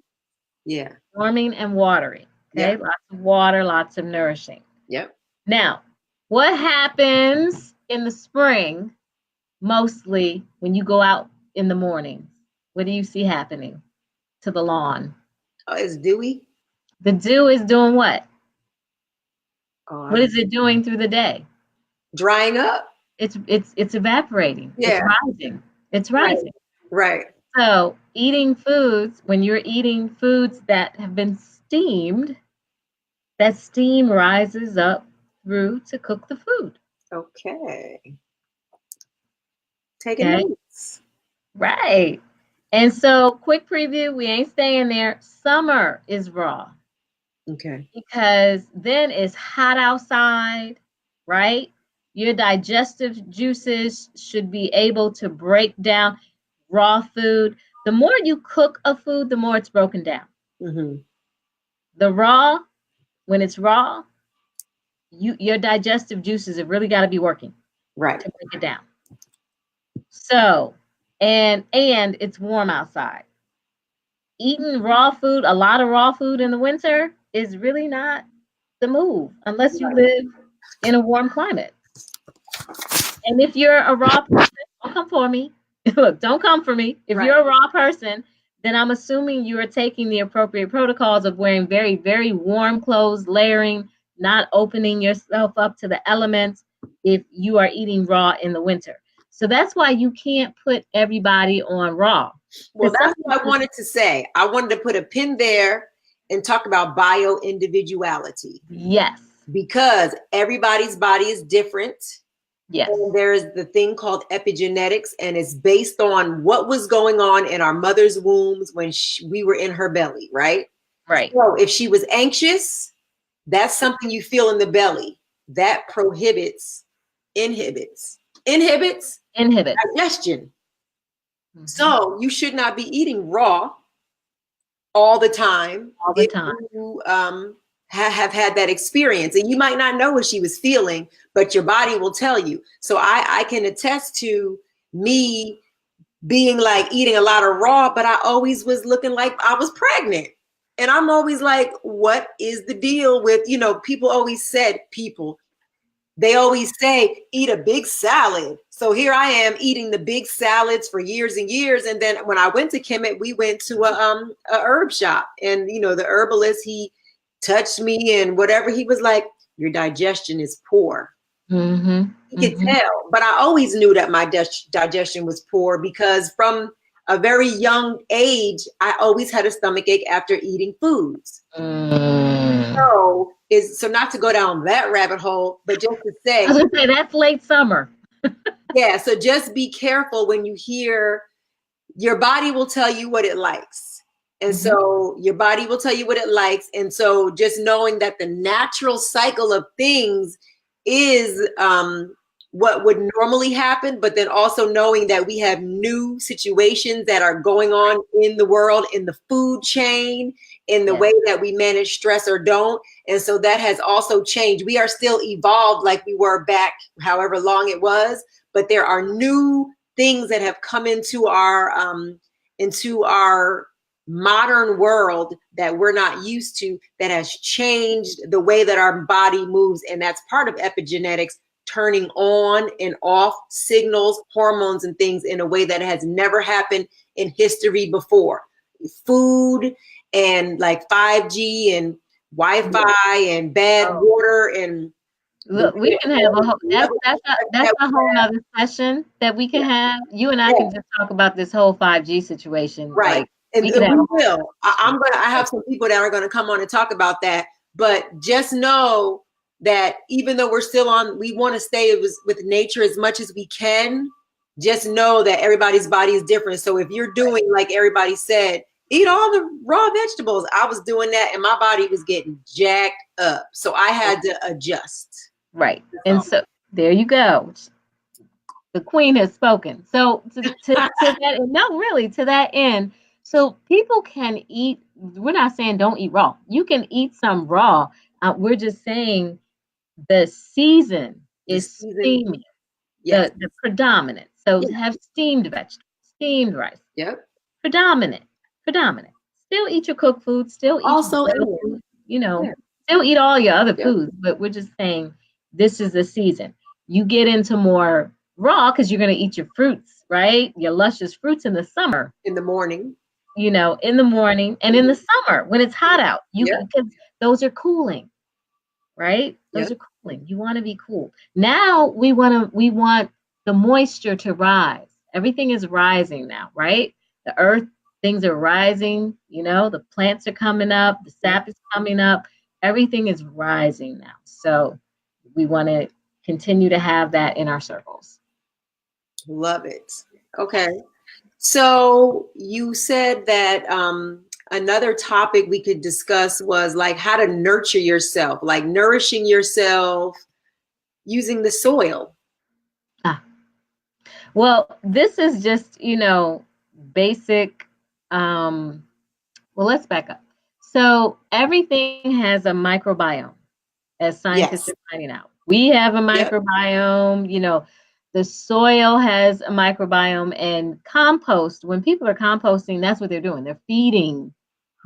[SPEAKER 2] Warming and watering. Okay. Yep. Lots of water, lots of nourishing.
[SPEAKER 1] Yep.
[SPEAKER 2] Now, what happens in the spring, mostly when you go out in the morning? What do you see happening to the lawn?
[SPEAKER 1] Oh, it's dewy.
[SPEAKER 2] The dew is doing what? What is it doing through the day?
[SPEAKER 1] Drying up.
[SPEAKER 2] It's evaporating.
[SPEAKER 1] Yeah.
[SPEAKER 2] It's rising.
[SPEAKER 1] Right.
[SPEAKER 2] So eating foods, when you're eating foods that have been steamed, that steam rises up through to cook the food.
[SPEAKER 1] Okay. Taking notes.
[SPEAKER 2] Right. And so, quick preview, we ain't staying there. Summer is raw.
[SPEAKER 1] Okay.
[SPEAKER 2] Because then it's hot outside, right? Your digestive juices should be able to break down raw food. The more you cook a food, the more it's broken down.
[SPEAKER 1] Mm-hmm.
[SPEAKER 2] When it's raw, your digestive juices have really got to be working.
[SPEAKER 1] Right.
[SPEAKER 2] To break it down. So, and it's warm outside. Eating raw food, a lot of raw food in the winter is really not the move unless you live in a warm climate. And if you're a raw person, don't come for me. Look, don't come for me. If you're a raw person, then I'm assuming you are taking the appropriate protocols of wearing very, very warm clothes, layering, not opening yourself up to the elements if you are eating raw in the winter. So that's why you can't put everybody on raw.
[SPEAKER 1] Well, that's what I wanted to say. I wanted to put a pin there and talk about bio-individuality.
[SPEAKER 2] Yes.
[SPEAKER 1] Because everybody's body is different.
[SPEAKER 2] Yes.
[SPEAKER 1] And there's the thing called epigenetics, and it's based on what was going on in our mother's wombs when we were in her belly, right?
[SPEAKER 2] Right.
[SPEAKER 1] So if she was anxious, that's something you feel in the belly. That inhibits digestion. Mm-hmm. So you should not be eating raw all the time. You have had that experience, and you might not know what she was feeling, but your body will tell you. So I can attest to me being like eating a lot of raw, but I always was looking like I was pregnant. And I'm always like, what is the deal with, you know, people always said, they always say, eat a big salad. So here I am eating the big salads for years and years. And then when I went to Kemet, we went to a herb shop, and, you know, the herbalist, he touched me and whatever. He was like, your digestion is poor.
[SPEAKER 2] Mm-hmm.
[SPEAKER 1] He could tell, but I always knew that my digestion was poor because from a very young age, I always had a stomach ache after eating foods. So not to go down that rabbit hole, but just to say,
[SPEAKER 2] I was gonna say that's late summer.
[SPEAKER 1] yeah. So just be careful when you hear, your body will tell you what it likes. And so your body will tell you what it likes. And so just knowing that the natural cycle of things is what would normally happen, but then also knowing that we have new situations that are going on in the world, in the food chain, in the way that we manage stress or don't. And so that has also changed. We are still evolved like we were back however long it was, but there are new things that have come into our modern world that we're not used to, that has changed the way that our body moves. And that's part of epigenetics, turning on and off signals, hormones, and things in a way that has never happened in history before. Food and like 5G and Wi-Fi and bad water and
[SPEAKER 2] look, we can have a whole that's a whole other session that we can have. You and I can just talk about this whole 5G situation.
[SPEAKER 1] Right.
[SPEAKER 2] Like,
[SPEAKER 1] and we will. I have some people that are going to come on and talk about that. But just know that even though we're still on, we want to stay with nature as much as we can. Just know that everybody's body is different. So if you're doing, like everybody said, eat all the raw vegetables. I was doing that and my body was getting jacked up. So I had to adjust.
[SPEAKER 2] Right. And so there you go. The queen has spoken. So to that, no, really, to that end, so people can eat. We're not saying don't eat raw. You can eat some raw. We're just saying the season is steaming, the predominant. So have steamed vegetables, steamed rice.
[SPEAKER 1] Yep.
[SPEAKER 2] Predominant. Still eat your cooked food. Still eat
[SPEAKER 1] also,
[SPEAKER 2] food, you know, still eat all your other foods. But we're just saying this is the season. You get into more raw because you're going to eat your fruits, right? Your luscious fruits in the summer.
[SPEAKER 1] In the morning.
[SPEAKER 2] You know, in the morning and in the summer when it's hot out. Because those are cooling, right? Those are cooling. You want to be cool. Now we want the moisture to rise. Everything is rising now, right? The earth, things are rising, you know, the plants are coming up, the sap is coming up, everything is rising now. So we want to continue to have that in our circles.
[SPEAKER 1] Love it. Okay. So you said that another topic we could discuss was like how to nurture yourself, like nourishing yourself using the soil.
[SPEAKER 2] Well, this is just, you know, basic. Well, let's back up. So everything has a microbiome, as scientists are finding out. We have a microbiome, you know, the soil has a microbiome, and compost, when people are composting, that's what they're doing. They're feeding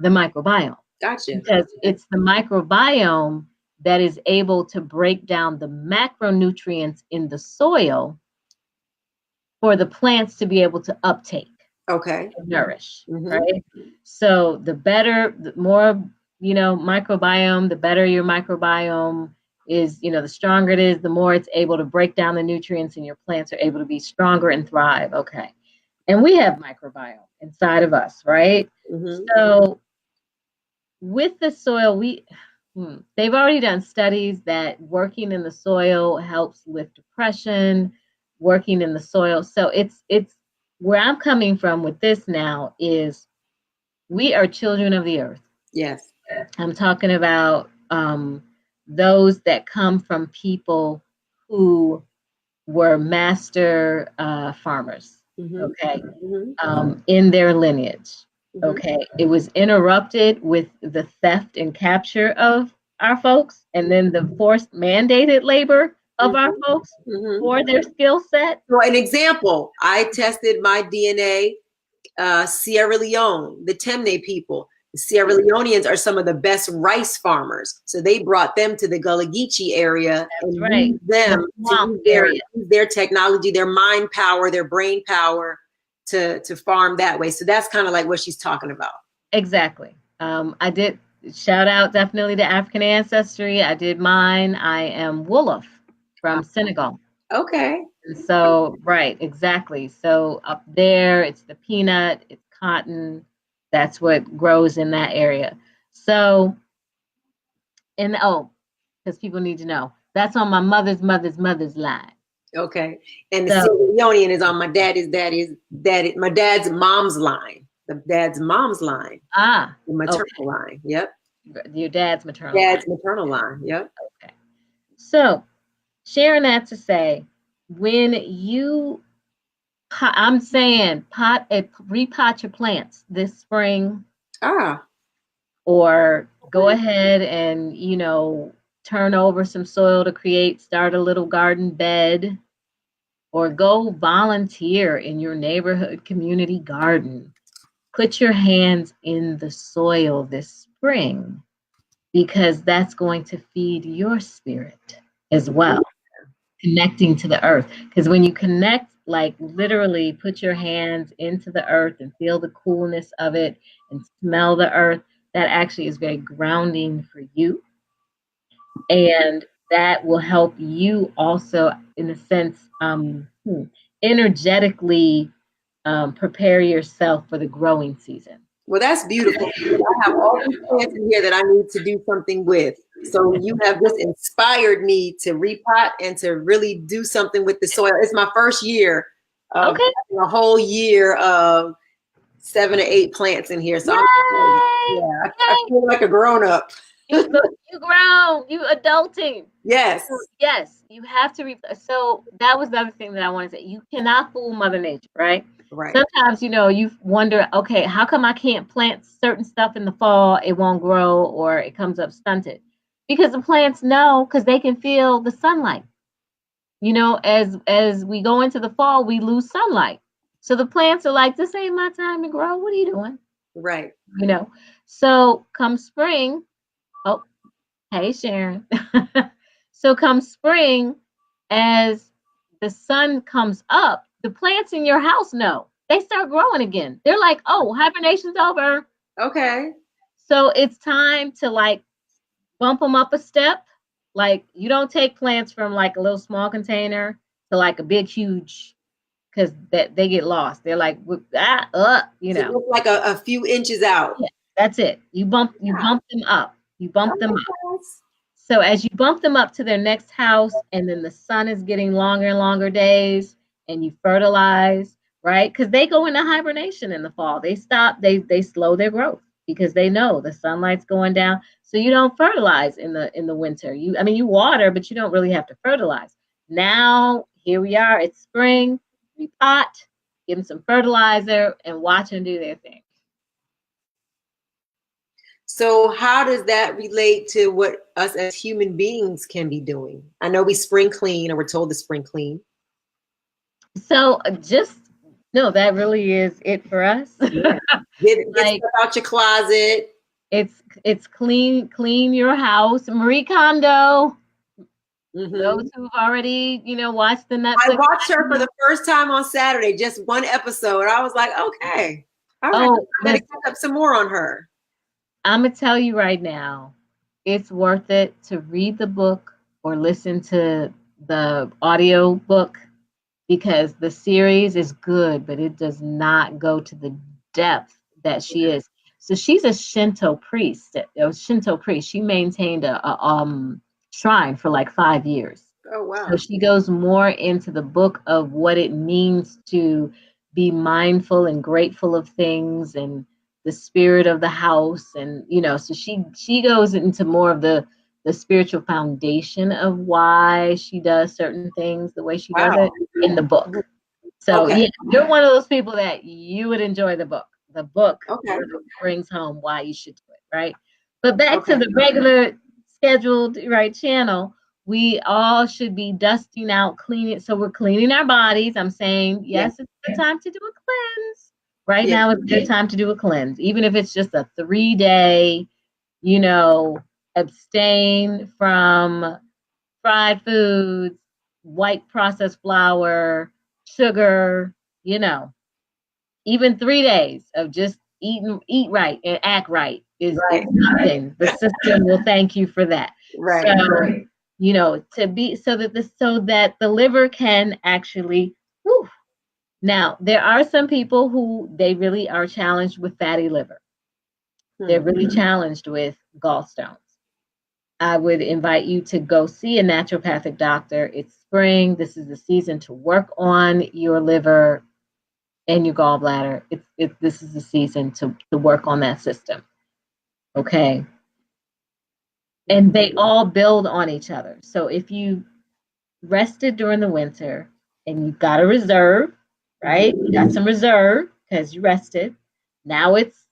[SPEAKER 2] the microbiome.
[SPEAKER 1] Gotcha.
[SPEAKER 2] Because it's the microbiome that is able to break down the macronutrients in the soil for the plants to be able to uptake.
[SPEAKER 1] Okay.
[SPEAKER 2] Nourish, right? So the more, you know, microbiome, the better your microbiome is, you know, the stronger it is, the more it's able to break down the nutrients and your plants are able to be stronger and thrive. Okay. And we have microbiome inside of us, right? So with the soil, they've already done studies that working in the soil helps with depression, working in the soil. So it's where I'm coming from with this now is we are children of the earth.
[SPEAKER 1] Yes.
[SPEAKER 2] I'm talking about those that come from people who were master farmers, okay, in their lineage. Okay, it was interrupted with the theft and capture of our folks, and then the forced mandated labor of our folks for their skill set.
[SPEAKER 1] So an example, I tested my DNA, Sierra Leone, the Temne people. The Sierra Leoneans are some of the best rice farmers. So they brought them to the Gullah Geechee area and used them to use their technology, their mind power, their brain power to farm that way. So that's kind of like what she's talking about.
[SPEAKER 2] Exactly. I did shout out definitely to African ancestry. I did mine. I am Wolof from Senegal.
[SPEAKER 1] Okay.
[SPEAKER 2] So, right, exactly. So up there, it's the peanut, it's cotton. That's what grows in that area. So, and because people need to know, that's on my mother's line.
[SPEAKER 1] Okay. And the Sierra Leonean is on my dad's mom's line. The dad's mom's line.
[SPEAKER 2] Ah.
[SPEAKER 1] The maternal line. Yep.
[SPEAKER 2] Your dad's maternal
[SPEAKER 1] maternal line. Yep.
[SPEAKER 2] Okay. So, sharing that to say, when you, I'm saying repot your plants this spring. Or go ahead and, turn over some soil to start a little garden bed, or go volunteer in your neighborhood community garden. Put your hands in the soil this spring, because that's going to feed your spirit as well. Connecting to the earth. Because when you connect, like literally put your hands into the earth and feel the coolness of it and smell the earth, that actually is very grounding for you. And that will help you also, in a sense, energetically prepare yourself for the growing season.
[SPEAKER 1] Well, that's beautiful. I have all these plants in here that I need to do something with. So you have just inspired me to repot and to really do something with the soil. It's my first year of a whole year of 7 to 8 plants in here. So I feel like a grown-up.
[SPEAKER 2] You grown, you adulting.
[SPEAKER 1] Yes.
[SPEAKER 2] Yes, you have to. So that was the other thing that I wanted to say. You cannot fool Mother Nature, right?
[SPEAKER 1] Right.
[SPEAKER 2] Sometimes, you wonder, okay, how come I can't plant certain stuff in the fall? It won't grow, or it comes up stunted. Because the plants know, because they can feel the sunlight. As we go into the fall, we lose sunlight. So the plants are like, this ain't my time to grow. What are you doing?
[SPEAKER 1] Right.
[SPEAKER 2] So come spring, hey, Sharon. So come spring, as the sun comes up, the plants in your house know. They start growing again. They're like, oh, hibernation's over.
[SPEAKER 1] Okay.
[SPEAKER 2] So it's time to bump them up a step. Like, you don't take plants from like a little small container to like a big, huge, because they get lost. They're like,
[SPEAKER 1] So like a few inches out.
[SPEAKER 2] Yeah, that's it. You bump them up. You bump them up. So as you bump them up to their next house, and then the sun is getting longer and longer days, and you fertilize, right? Because they go into hibernation in the fall. They stop, they slow their growth because they know the sunlight's going down. So you don't fertilize in the winter. You water, but you don't really have to fertilize. Now, here we are, it's spring, repot, give them some fertilizer, and watch them do their thing.
[SPEAKER 1] So how does that relate to what us as human beings can be doing? I know we spring clean, or we're told to spring clean.
[SPEAKER 2] So that really is it for us.
[SPEAKER 1] Yeah. Get stuff out your closet.
[SPEAKER 2] It's clean your house. Marie Kondo. Those who've already, watched the Netflix.
[SPEAKER 1] I watched her for the first time on Saturday, just one episode. I was like, okay, all right, I gotta catch up some more on her.
[SPEAKER 2] I'm going to tell you right now, it's worth it to read the book or listen to the audio book, because the series is good, but it does not go to the depth that she is. So she's a Shinto priest. She maintained a shrine for like 5 years.
[SPEAKER 1] Oh, wow.
[SPEAKER 2] So she goes more into the book of what it means to be mindful and grateful of things, and the spirit of the house. And, so she goes into more of the spiritual foundation of why she does certain things the way she does it in the book. So you're one of those people that you would enjoy the book. The book brings home why you should do it, right? But back to the regular scheduled channel. We all should be dusting out, cleaning. So we're cleaning our bodies. I'm saying, yes, it's the time to do a cleanse. Right now, it's a good time to do a cleanse, even if it's just a 3-day, abstain from fried foods, white processed flour, sugar, even 3 days of just eat right and act right is something. The system will thank you for that.
[SPEAKER 1] Right.
[SPEAKER 2] So, to be so that the liver can actually. Whew. Now, there are some people who they really are challenged with fatty liver. They're really challenged with gallstones. I would invite you to go see a naturopathic doctor. It's spring. This is the season to work on your liver and your gallbladder. This is the season to work on that system. Okay. And they all build on each other. So if you rested during the winter and you've got a reserve, right? You got some reserve because you rested. Now it's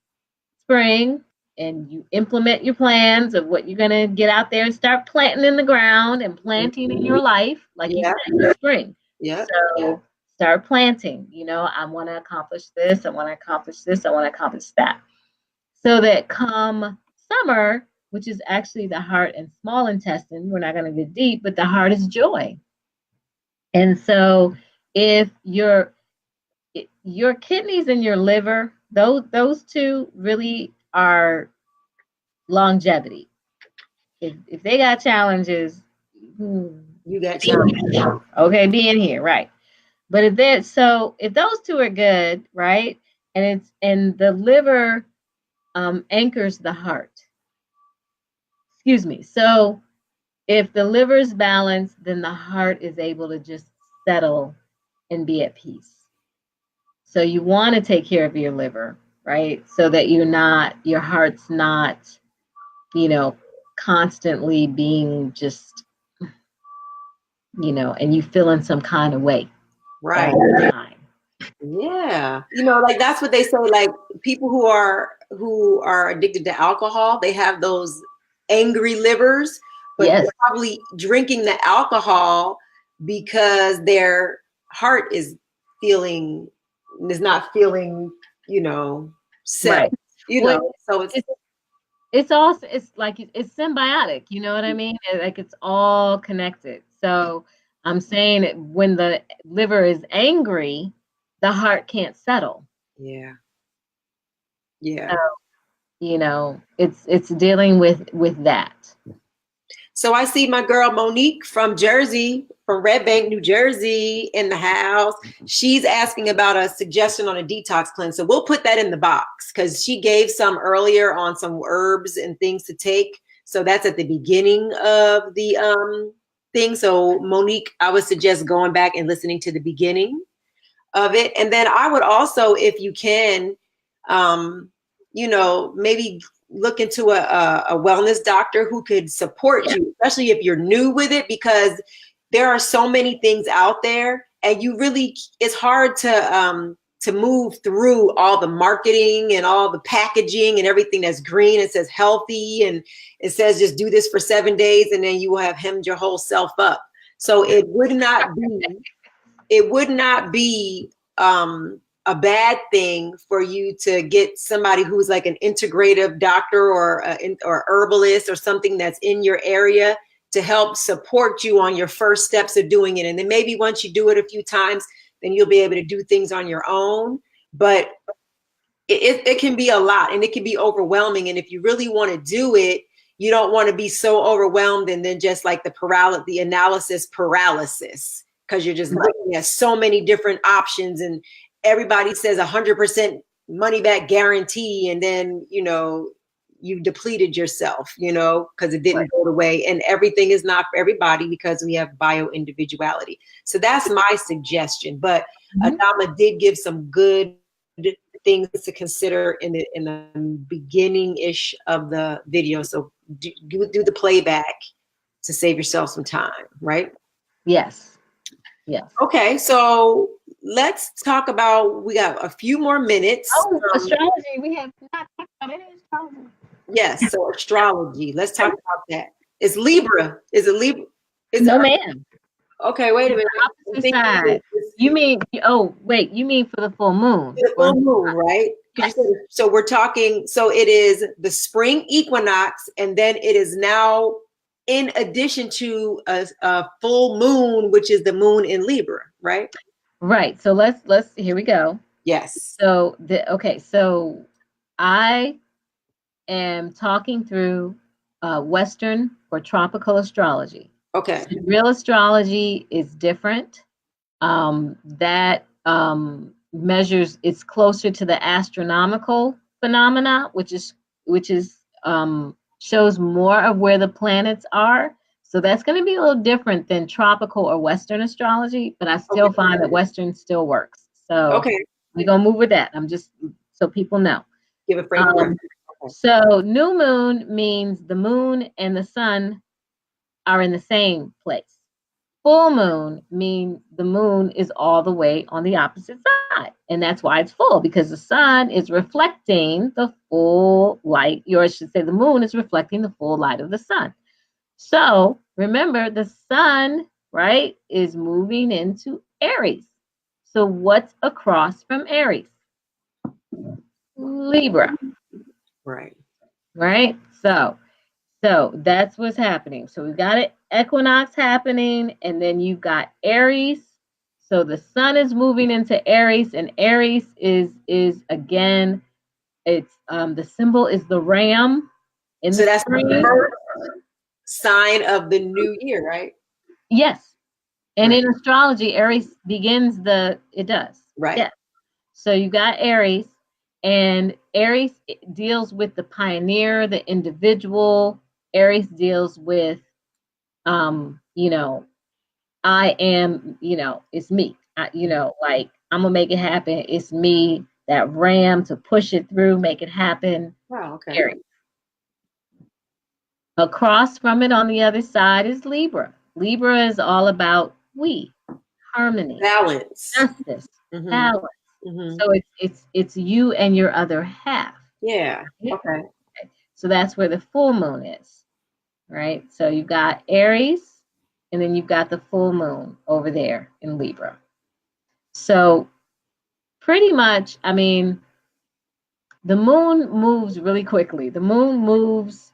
[SPEAKER 2] spring and you implement your plans of what you're going to get out there and start planting in the ground and planting in your life, like you said, in the spring.
[SPEAKER 1] Yeah.
[SPEAKER 2] So start planting. I want to accomplish this. I want to accomplish this. I want to accomplish that. So that come summer, which is actually the heart and small intestine, we're not going to get deep, but the heart is joy. And so if your kidneys and your liver, those two really are longevity. If they got challenges,
[SPEAKER 1] you got challenges.
[SPEAKER 2] Okay, being here, right? But if those two are good, right, and the liver anchors the heart. Excuse me. So if the liver is balanced, then the heart is able to just settle and be at peace. So you want to take care of your liver, right? So that your heart's not, constantly being just, and you feel in some kind of way.
[SPEAKER 1] Right.
[SPEAKER 2] All the time.
[SPEAKER 1] Yeah. Like that's what they say, like people who are addicted to alcohol, they have those angry livers, but they're probably drinking the alcohol because their heart is not feeling, set.
[SPEAKER 2] Right.
[SPEAKER 1] So
[SPEAKER 2] it's symbiotic, you know what I mean? Like it's all connected. So I'm saying that when the liver is angry, the heart can't settle.
[SPEAKER 1] Yeah.
[SPEAKER 2] So, it's dealing with that.
[SPEAKER 1] So I see my girl Monique from Red Bank, New Jersey in the house. She's asking about a suggestion on a detox cleanse. So we'll put that in the box because she gave some earlier on some herbs and things to take. So that's at the beginning of the thing. So Monique, I would suggest going back and listening to the beginning of it. And then I would also, if you can, maybe look into a wellness doctor who could support you, especially if you're new with it, because there are so many things out there and it's hard to move through all the marketing and all the packaging and everything that's green. It says healthy and it says just do this for 7 days and then you will have hemmed your whole self up. So it would not be a bad thing for you to get somebody who's like an integrative doctor or herbalist or something that's in your area to help support you on your first steps of doing it. And then maybe once you do it a few times, then you'll be able to do things on your own. But it can be a lot and it can be overwhelming. And if you really want to do it, you don't want to be so overwhelmed and then just like the analysis paralysis, because you're just looking at so many different options and everybody says 100% money back guarantee. And then, you've depleted yourself, because it didn't go the way, and everything is not for everybody because we have bio individuality. So that's my suggestion. But Adamaah did give some good things to consider in the beginning-ish of the video. So do the playback to save yourself some time, right?
[SPEAKER 2] Yes.
[SPEAKER 1] Okay, so let's talk about, we got a few more minutes.
[SPEAKER 2] Astrology. We have not talked about any astrology.
[SPEAKER 1] Yes, so astrology. Let's talk about that. It's Libra. Is it Libra? Is
[SPEAKER 2] No,
[SPEAKER 1] Earth,
[SPEAKER 2] ma'am.
[SPEAKER 1] okay, wait a minute. I'm
[SPEAKER 2] Opposite
[SPEAKER 1] thinking
[SPEAKER 2] side. You mean, oh, wait, you mean for the full moon?
[SPEAKER 1] the full moon, right? Because you said, so we're talking, so it is the spring equinox, and then it is now in addition to a full moon, which is the moon in Libra, right?
[SPEAKER 2] Right. So here we go.
[SPEAKER 1] Yes.
[SPEAKER 2] So so I am talking through Western or tropical astrology.
[SPEAKER 1] Okay.
[SPEAKER 2] So real astrology is different. That measures, it's closer to the astronomical phenomena, which is shows more of where the planets are. So that's going to be a little different than tropical or Western astrology, but I still find that Western still works. So we're going to move with that. I'm just so people know.
[SPEAKER 1] Give a framework.
[SPEAKER 2] So new moon means the moon and the sun are in the same place. Full moon means the moon is all the way on the opposite side. And that's why it's full, because the sun is reflecting the full light, or I should say the moon is reflecting the full light of the sun. So remember, the sun, right, is moving into Aries. So what's across from Aries? Libra.
[SPEAKER 1] Right.
[SPEAKER 2] Right? So that's what's happening. So we've got an equinox happening, and then you've got Aries. So the sun is moving into Aries, and Aries is again, it's the symbol is the ram.
[SPEAKER 1] So that's the first sign of the new year, right?
[SPEAKER 2] Yes. And in astrology, Aries begins it does.
[SPEAKER 1] Right.
[SPEAKER 2] Yeah. So you got Aries, and Aries deals with the pioneer, the individual. Aries deals with, I am, it's me. Like, I'm gonna make it happen. It's me, that ram to push it through, make it happen.
[SPEAKER 1] Wow. Okay.
[SPEAKER 2] Aries. Across from it on the other side is Libra. Libra is all about harmony,
[SPEAKER 1] balance,
[SPEAKER 2] justice, balance. So it's you and your other half.
[SPEAKER 1] Yeah. Okay.
[SPEAKER 2] So that's where the full moon is, right? So you've got Aries, and then you've got the full moon over there in Libra. So pretty much, I mean, the moon moves really quickly. The moon moves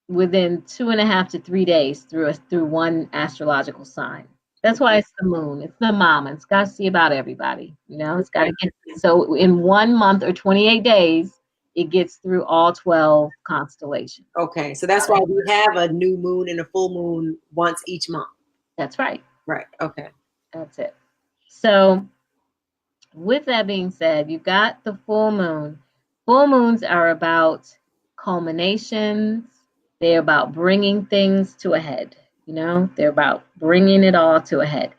[SPEAKER 2] within 2.5 to 3 days through one astrological sign. That's why it's the moon. It's the mama. It's got to see about everybody. It's got to get, so in 1 month or 28 days, it gets through all 12 constellations.
[SPEAKER 1] Okay. So that's why we have a new moon and a full moon once each month.
[SPEAKER 2] That's right.
[SPEAKER 1] Right. Okay.
[SPEAKER 2] That's it. So with that being said, you've got the full moon. Full moons are about culminations. They're about bringing things to a head. They're about bringing it all to a head.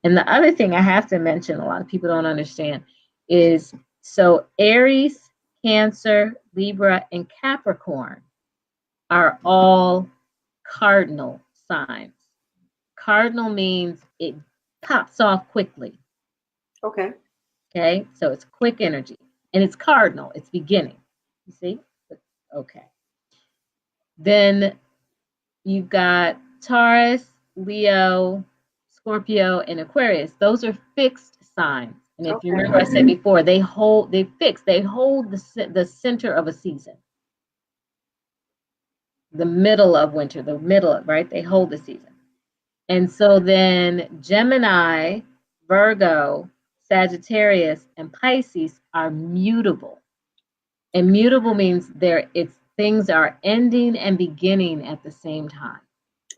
[SPEAKER 2] And the other thing I have to mention, a lot of people don't understand, is so Aries, Cancer, Libra, and Capricorn are all cardinal signs. Cardinal means it pops off quickly.
[SPEAKER 1] Okay.
[SPEAKER 2] Okay, so it's quick energy, and it's cardinal. It's beginning. You see? Okay. Then you've got Taurus, Leo, Scorpio, and Aquarius. Those are fixed signs. And if you remember, I said before, they hold the center of a season. The middle of winter, right? They hold the season. And so then Gemini, Virgo, Sagittarius, and Pisces are mutable. And mutable means things are ending and beginning at the same time.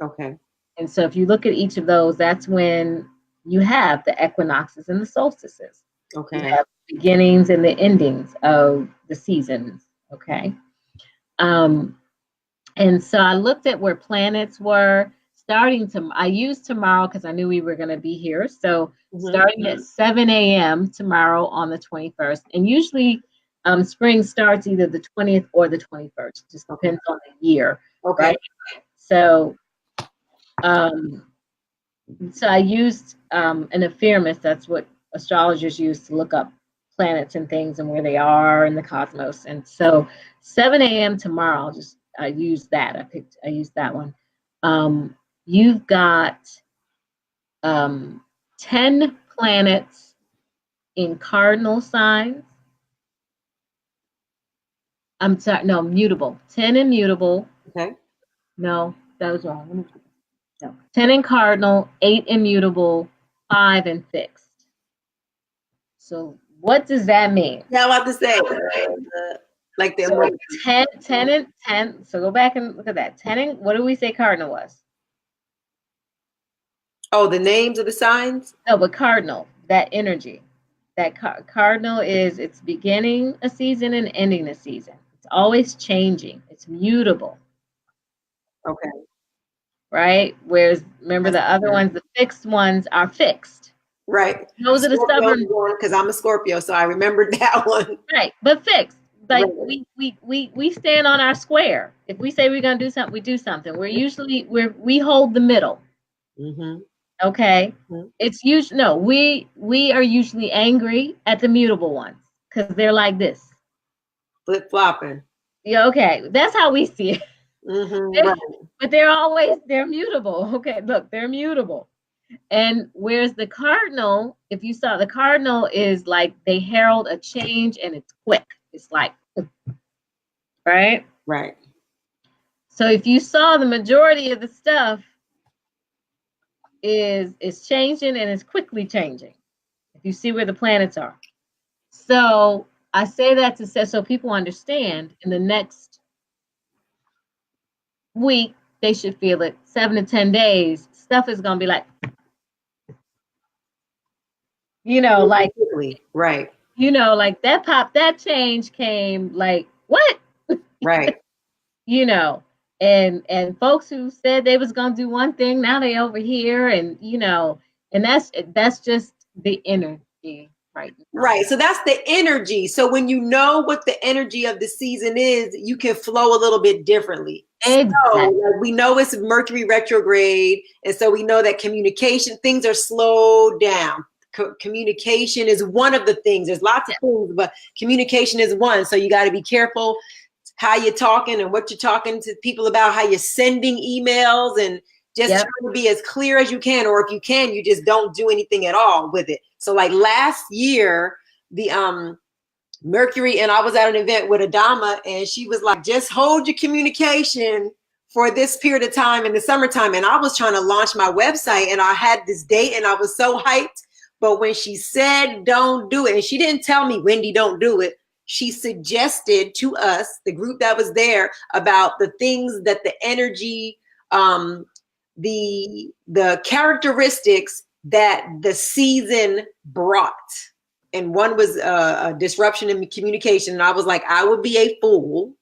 [SPEAKER 1] Okay.
[SPEAKER 2] And so if you look at each of those, that's when you have the equinoxes and the solstices.
[SPEAKER 1] Okay.
[SPEAKER 2] You have the beginnings and the endings of the seasons. Okay. And so I looked at where planets were. I used tomorrow because I knew we were going to be here. So starting at 7 a.m. tomorrow on the 21st. And usually spring starts either the 20th or the 21st. Just depends on the year.
[SPEAKER 1] Okay.
[SPEAKER 2] Right? So I used an ephemeris. That's what astrologers use to look up planets and things and where they are in the cosmos. And so 7 a.m. tomorrow, I used that. I used that one. you've got 10 planets in cardinal signs. I'm sorry, no, mutable. 10 immutable.
[SPEAKER 1] Okay.
[SPEAKER 2] No, that was wrong. No. 10 in cardinal, 8 immutable, 5 in fixed. So what does that mean?
[SPEAKER 1] Yeah, I'm about to say, like the
[SPEAKER 2] so 10 and 10. So go back and look at that. 10 and, what do we say cardinal was?
[SPEAKER 1] Oh, the names of the signs?
[SPEAKER 2] No, but cardinal, that energy. That cardinal is, it's beginning a season and ending a season. It's always changing. It's mutable.
[SPEAKER 1] Okay.
[SPEAKER 2] Right? Whereas, remember the other ones, the fixed ones are fixed.
[SPEAKER 1] Right.
[SPEAKER 2] Those are the stubborn
[SPEAKER 1] one, because I'm a Scorpio, so I remembered that one.
[SPEAKER 2] Right, but fixed. Like
[SPEAKER 1] Right.
[SPEAKER 2] we stand on our square. If we say we're gonna do something, we do something. We hold the middle.
[SPEAKER 1] Mm-hmm.
[SPEAKER 2] Okay.
[SPEAKER 1] Mm-hmm.
[SPEAKER 2] It's usually no, we are usually angry at the mutable ones because they're like this.
[SPEAKER 1] Flip flopping.
[SPEAKER 2] Yeah, okay. That's how we see it.
[SPEAKER 1] Mm-hmm. Right.
[SPEAKER 2] But they're mutable. Okay, look, they're mutable. And whereas the cardinal, if you saw, the cardinal is like they herald a change and it's quick. It's like, right?
[SPEAKER 1] Right.
[SPEAKER 2] So if you saw, the majority of the stuff is changing and it's quickly changing. If you see where the planets are. So I say that to say, so people understand in the next week, they should feel it. 7 to 10 days, stuff is going to be like, like,
[SPEAKER 1] right.
[SPEAKER 2] Like that change came like, what?
[SPEAKER 1] Right.
[SPEAKER 2] And folks who said they was going to do one thing, now they over here, and and that's just the energy right now.
[SPEAKER 1] Right. So that's the energy. So when you know what the energy of the season is, you can flow a little bit differently.
[SPEAKER 2] Exactly.
[SPEAKER 1] So we know it's Mercury retrograde, and so we know that communication, things are slowed down. Communication is one of the things. There's lots of things, but communication is one. So you got to be careful how you're talking and what you're talking to people about, how you're sending emails, and just trying to be as clear as you can. Or if you can, you just don't do anything at all with it. So like last year, the Mercury, and I was at an event with Adamaah, and she was like, just hold your communication for this period of time in the summertime. And I was trying to launch my website, and I had this date, and I was so hyped. But when she said, don't do it, and she didn't tell me, Wendy, don't do it. She suggested to us, the group that was there, about the things that the energy, the characteristics that the season brought. And one was a disruption in communication. And I was like, I would be a fool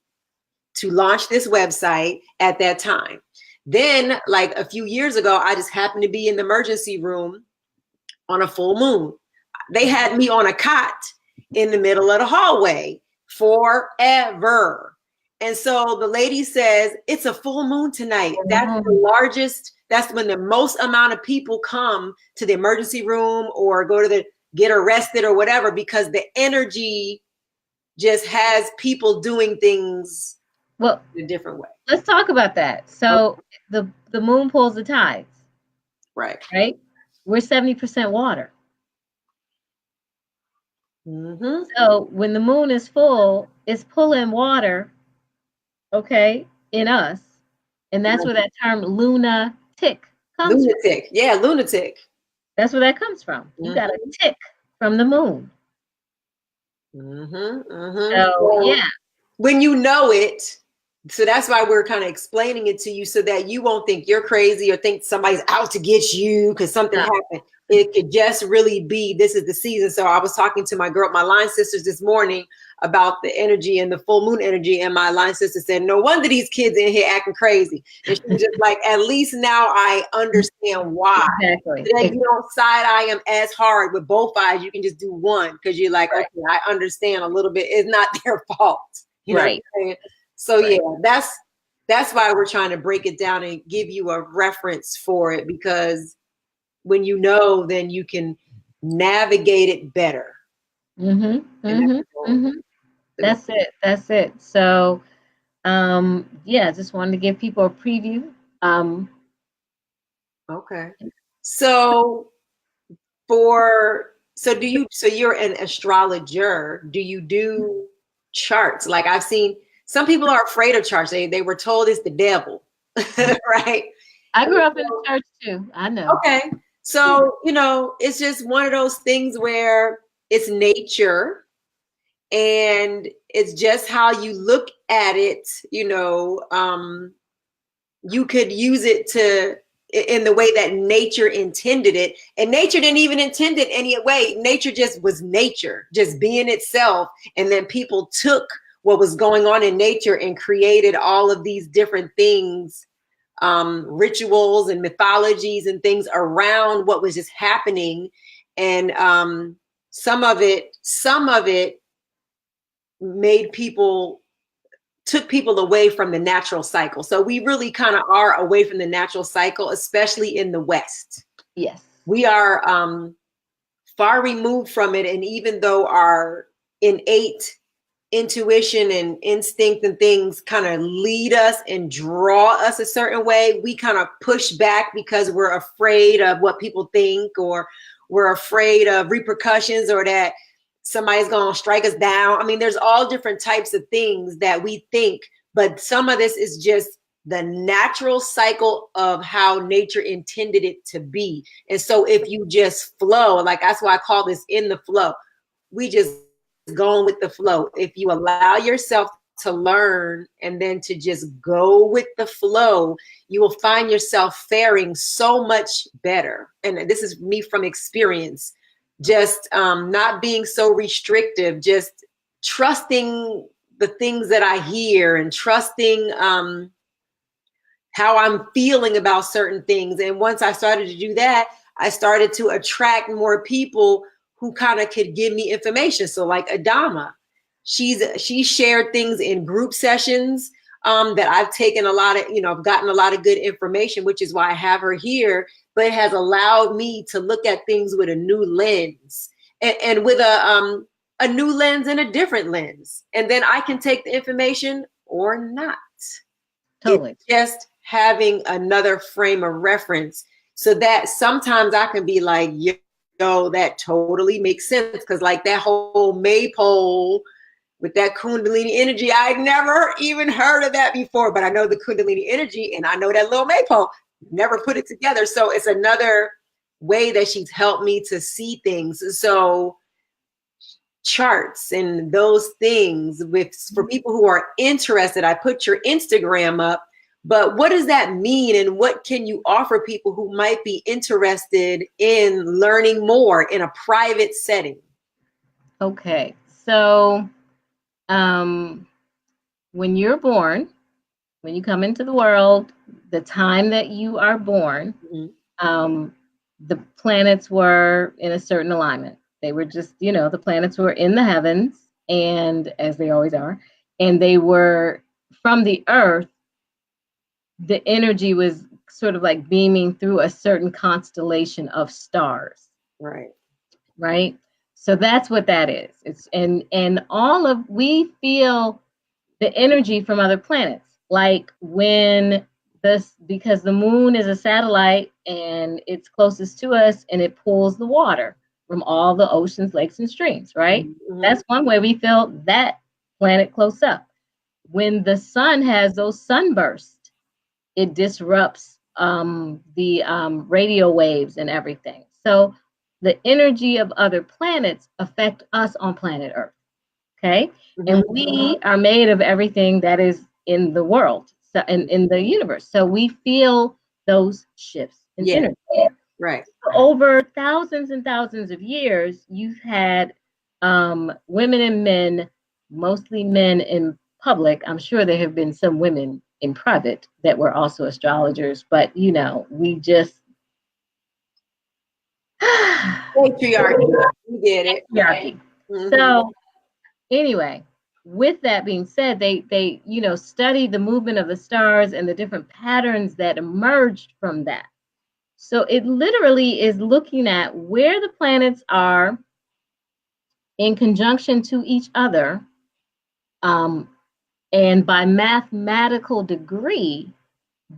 [SPEAKER 1] to launch this website at that time. Then, like a few years ago, I just happened to be in the emergency room on a full moon. They had me on a cot in the middle of the hallway forever. And so the lady says, it's a full moon tonight. That's the largest, that's when the most amount of people come to the emergency room or go to get arrested or whatever, because the energy just has people doing things in a different way.
[SPEAKER 2] Let's talk about that. So the moon pulls the tides.
[SPEAKER 1] Right.
[SPEAKER 2] Right? We're 70% water.
[SPEAKER 1] Mm-hmm.
[SPEAKER 2] So when the moon is full, it's pulling water, okay, in us. And that's where that term lunatic comes from.
[SPEAKER 1] Yeah, lunatic.
[SPEAKER 2] That's where that comes from. You got a tick from the moon. So, yeah.
[SPEAKER 1] When you know it, so that's why we're kind of explaining it to you, so that you won't think you're crazy or think somebody's out to get you because something happened. It could just really be, this is the season. So I was talking to my line sisters this morning about the energy and the full moon energy. And my line sister said, no wonder these kids in here acting crazy. And she was just like, at least now I understand why.
[SPEAKER 2] Exactly.
[SPEAKER 1] So that you don't side eye them as hard with both eyes. You can just do one, because you're like, okay, I understand a little bit. It's not their fault. You know what I'm saying? So yeah, that's why we're trying to break it down and give you a reference for it, because when you know, then you can navigate it better.
[SPEAKER 2] That's it. So, yeah, just wanted to give people a preview.
[SPEAKER 1] Okay. So so you're an astrologer. Do you do charts? Like I've seen some people are afraid of charts. They were told it's the devil, right?
[SPEAKER 2] I grew up in the church too. I know.
[SPEAKER 1] Okay. So, it's just one of those things where it's nature and it's just how you look at it, you could use it in the way that nature intended it. And nature didn't even intend it any way. Nature just was nature, just being itself. And then people took what was going on in nature and created all of these different things, rituals and mythologies and things around what was just happening. And some of it took people away from the natural cycle. So we really kind of are away from the natural cycle, especially in the West.
[SPEAKER 2] Yes.
[SPEAKER 1] We are far removed from it. And even though our innate intuition and instinct and things kind of lead us and draw us a certain way, we kind of push back because we're afraid of what people think, or we're afraid of repercussions, or that somebody's going to strike us down. I mean, there's all different types of things that we think, but some of this is just the natural cycle of how nature intended it to be. And so if you just flow, like that's why I call this in the flow, we just going with the flow. If you allow yourself to learn and then to just go with the flow, you will find yourself faring so much better. And this is me from experience. Just not being so restrictive, just trusting the things that I hear and trusting how I'm feeling about certain things. And once I started to do that, I started to attract more people who kind of could give me information. So like Adamaah, she shared things in group sessions that I've taken a lot of, I've gotten a lot of good information, which is why I have her here. But it has allowed me to look at things with a new lens and with a new lens and a different lens. And then I can take the information or not.
[SPEAKER 2] Totally.
[SPEAKER 1] It's just having another frame of reference, so that sometimes I can be like, yo, that totally makes sense. Because like that whole maypole with that Kundalini energy, I'd never even heard of that before, but I know the Kundalini energy and I know that little maypole. Never put it together. So it's another way that she's helped me to see things. So charts and those things, for people who are interested, I put your Instagram up, but what does that mean? And what can you offer people who might be interested in learning more in a private setting?
[SPEAKER 2] Okay. So when you're born, when you come into the world, the time that you are born, the planets were in a certain alignment. They were just, the planets were in the heavens, and as they always are, and they were from the earth. The energy was sort of like beaming through a certain constellation of stars. Right. So that's what that is. It's and we feel the energy from other planets. Like because the moon is a satellite and it's closest to us, and it pulls the water from all the oceans, lakes, and streams, right? Mm-hmm. That's one way we feel that planet close up. When the sun has those sunbursts, it disrupts the radio waves and everything. So the energy of other planets affect us on planet Earth. Okay. Mm-hmm. And we are made of everything that is in the world, so in the universe. So we feel those shifts in energy.
[SPEAKER 1] Right.
[SPEAKER 2] So over thousands and thousands of years, you've had women and men, mostly men in public. I'm sure there have been some women in private that were also astrologers, but we just
[SPEAKER 1] patriarchy. We get it.
[SPEAKER 2] Patriarchy. Mm-hmm. So anyway, with that being said, they studied the movement of the stars and the different patterns that emerged from that. So it literally is looking at where the planets are in conjunction to each other, and by mathematical degree,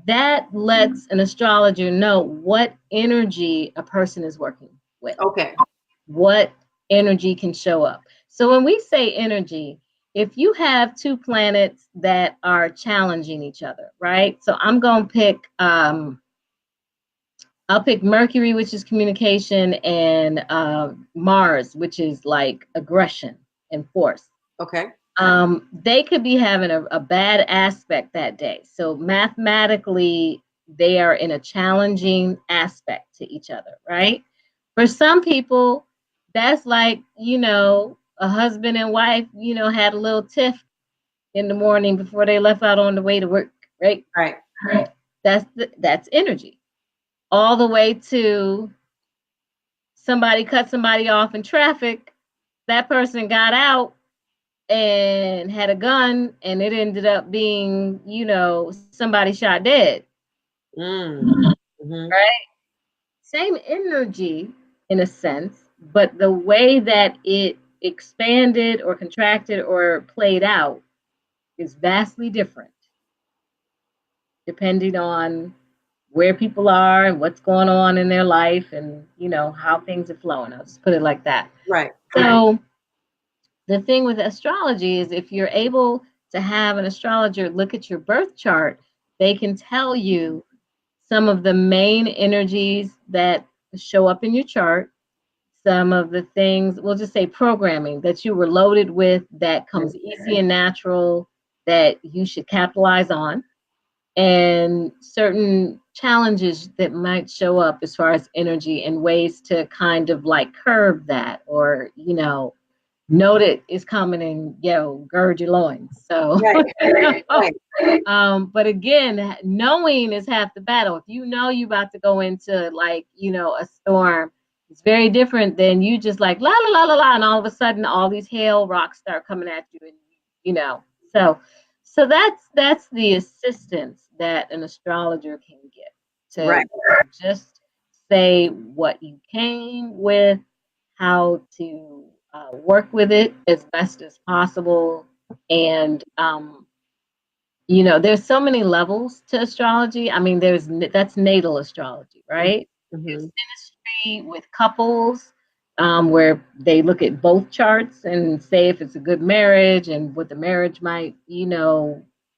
[SPEAKER 2] that lets an astrologer know what energy a person is working with.
[SPEAKER 1] Okay.
[SPEAKER 2] What energy can show up. So when we say energy, if you have two planets that are challenging each other, right? So I'm going to pick, I'll pick Mercury, which is communication, and Mars, which is like aggression and force.
[SPEAKER 1] Okay.
[SPEAKER 2] They could be having a bad aspect that day. So mathematically, they are in a challenging aspect to each other, right? For some people, that's like, a husband and wife, had a little tiff in the morning before they left out on the way to work, right?
[SPEAKER 1] Right.
[SPEAKER 2] Right. That's energy. All the way to somebody cut somebody off in traffic, that person got out and had a gun, and it ended up being, somebody shot dead.
[SPEAKER 1] Mm-hmm.
[SPEAKER 2] Right? Same energy in a sense, but the way that it expanded or contracted or played out is vastly different depending on where people are and what's going on in their life and, how things are flowing. I'll just put it like that.
[SPEAKER 1] Right.
[SPEAKER 2] So the thing with astrology is if you're able to have an astrologer look at your birth chart, they can tell you some of the main energies that show up in your chart, some of the things, we'll just say programming that you were loaded with that comes easy and natural that you should capitalize on, and certain challenges that might show up as far as energy and ways to kind of like curb that or, know that it's coming and gird your loins. So,
[SPEAKER 1] Right. Right.
[SPEAKER 2] But again, knowing is half the battle. If you know you about to go into like, a storm, it's very different than you just like la la la la la, and all of a sudden all these hail rocks start coming at you, and so that's the assistance that an astrologer can get to
[SPEAKER 1] Right.
[SPEAKER 2] just say what you came with, how to work with it as best as possible. And, there's so many levels to astrology. I mean, that's natal astrology, right?
[SPEAKER 1] Mm-hmm.
[SPEAKER 2] There's synastry with couples, where they look at both charts and say if it's a good marriage and what the marriage might,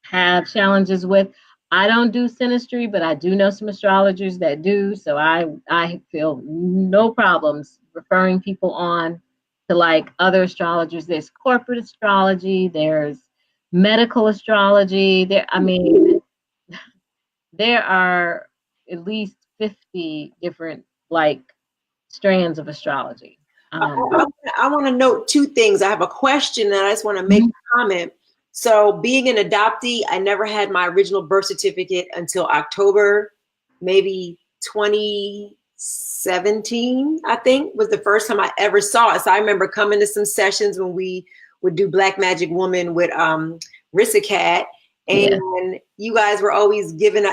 [SPEAKER 2] have challenges with. I don't do synastry, but I do know some astrologers that do. So I feel no problems referring people on to like other astrologers. There's corporate astrology, there's medical astrology. There are at least 50 different like strands of astrology.
[SPEAKER 1] I want to note two things. I have a question and I just want to make a comment. So being an adoptee, I never had my original birth certificate until October, maybe 2017, I think was the first time I ever saw it. So I remember coming to some sessions when we would do Black Magic Woman with Rissacat, and you guys were always giving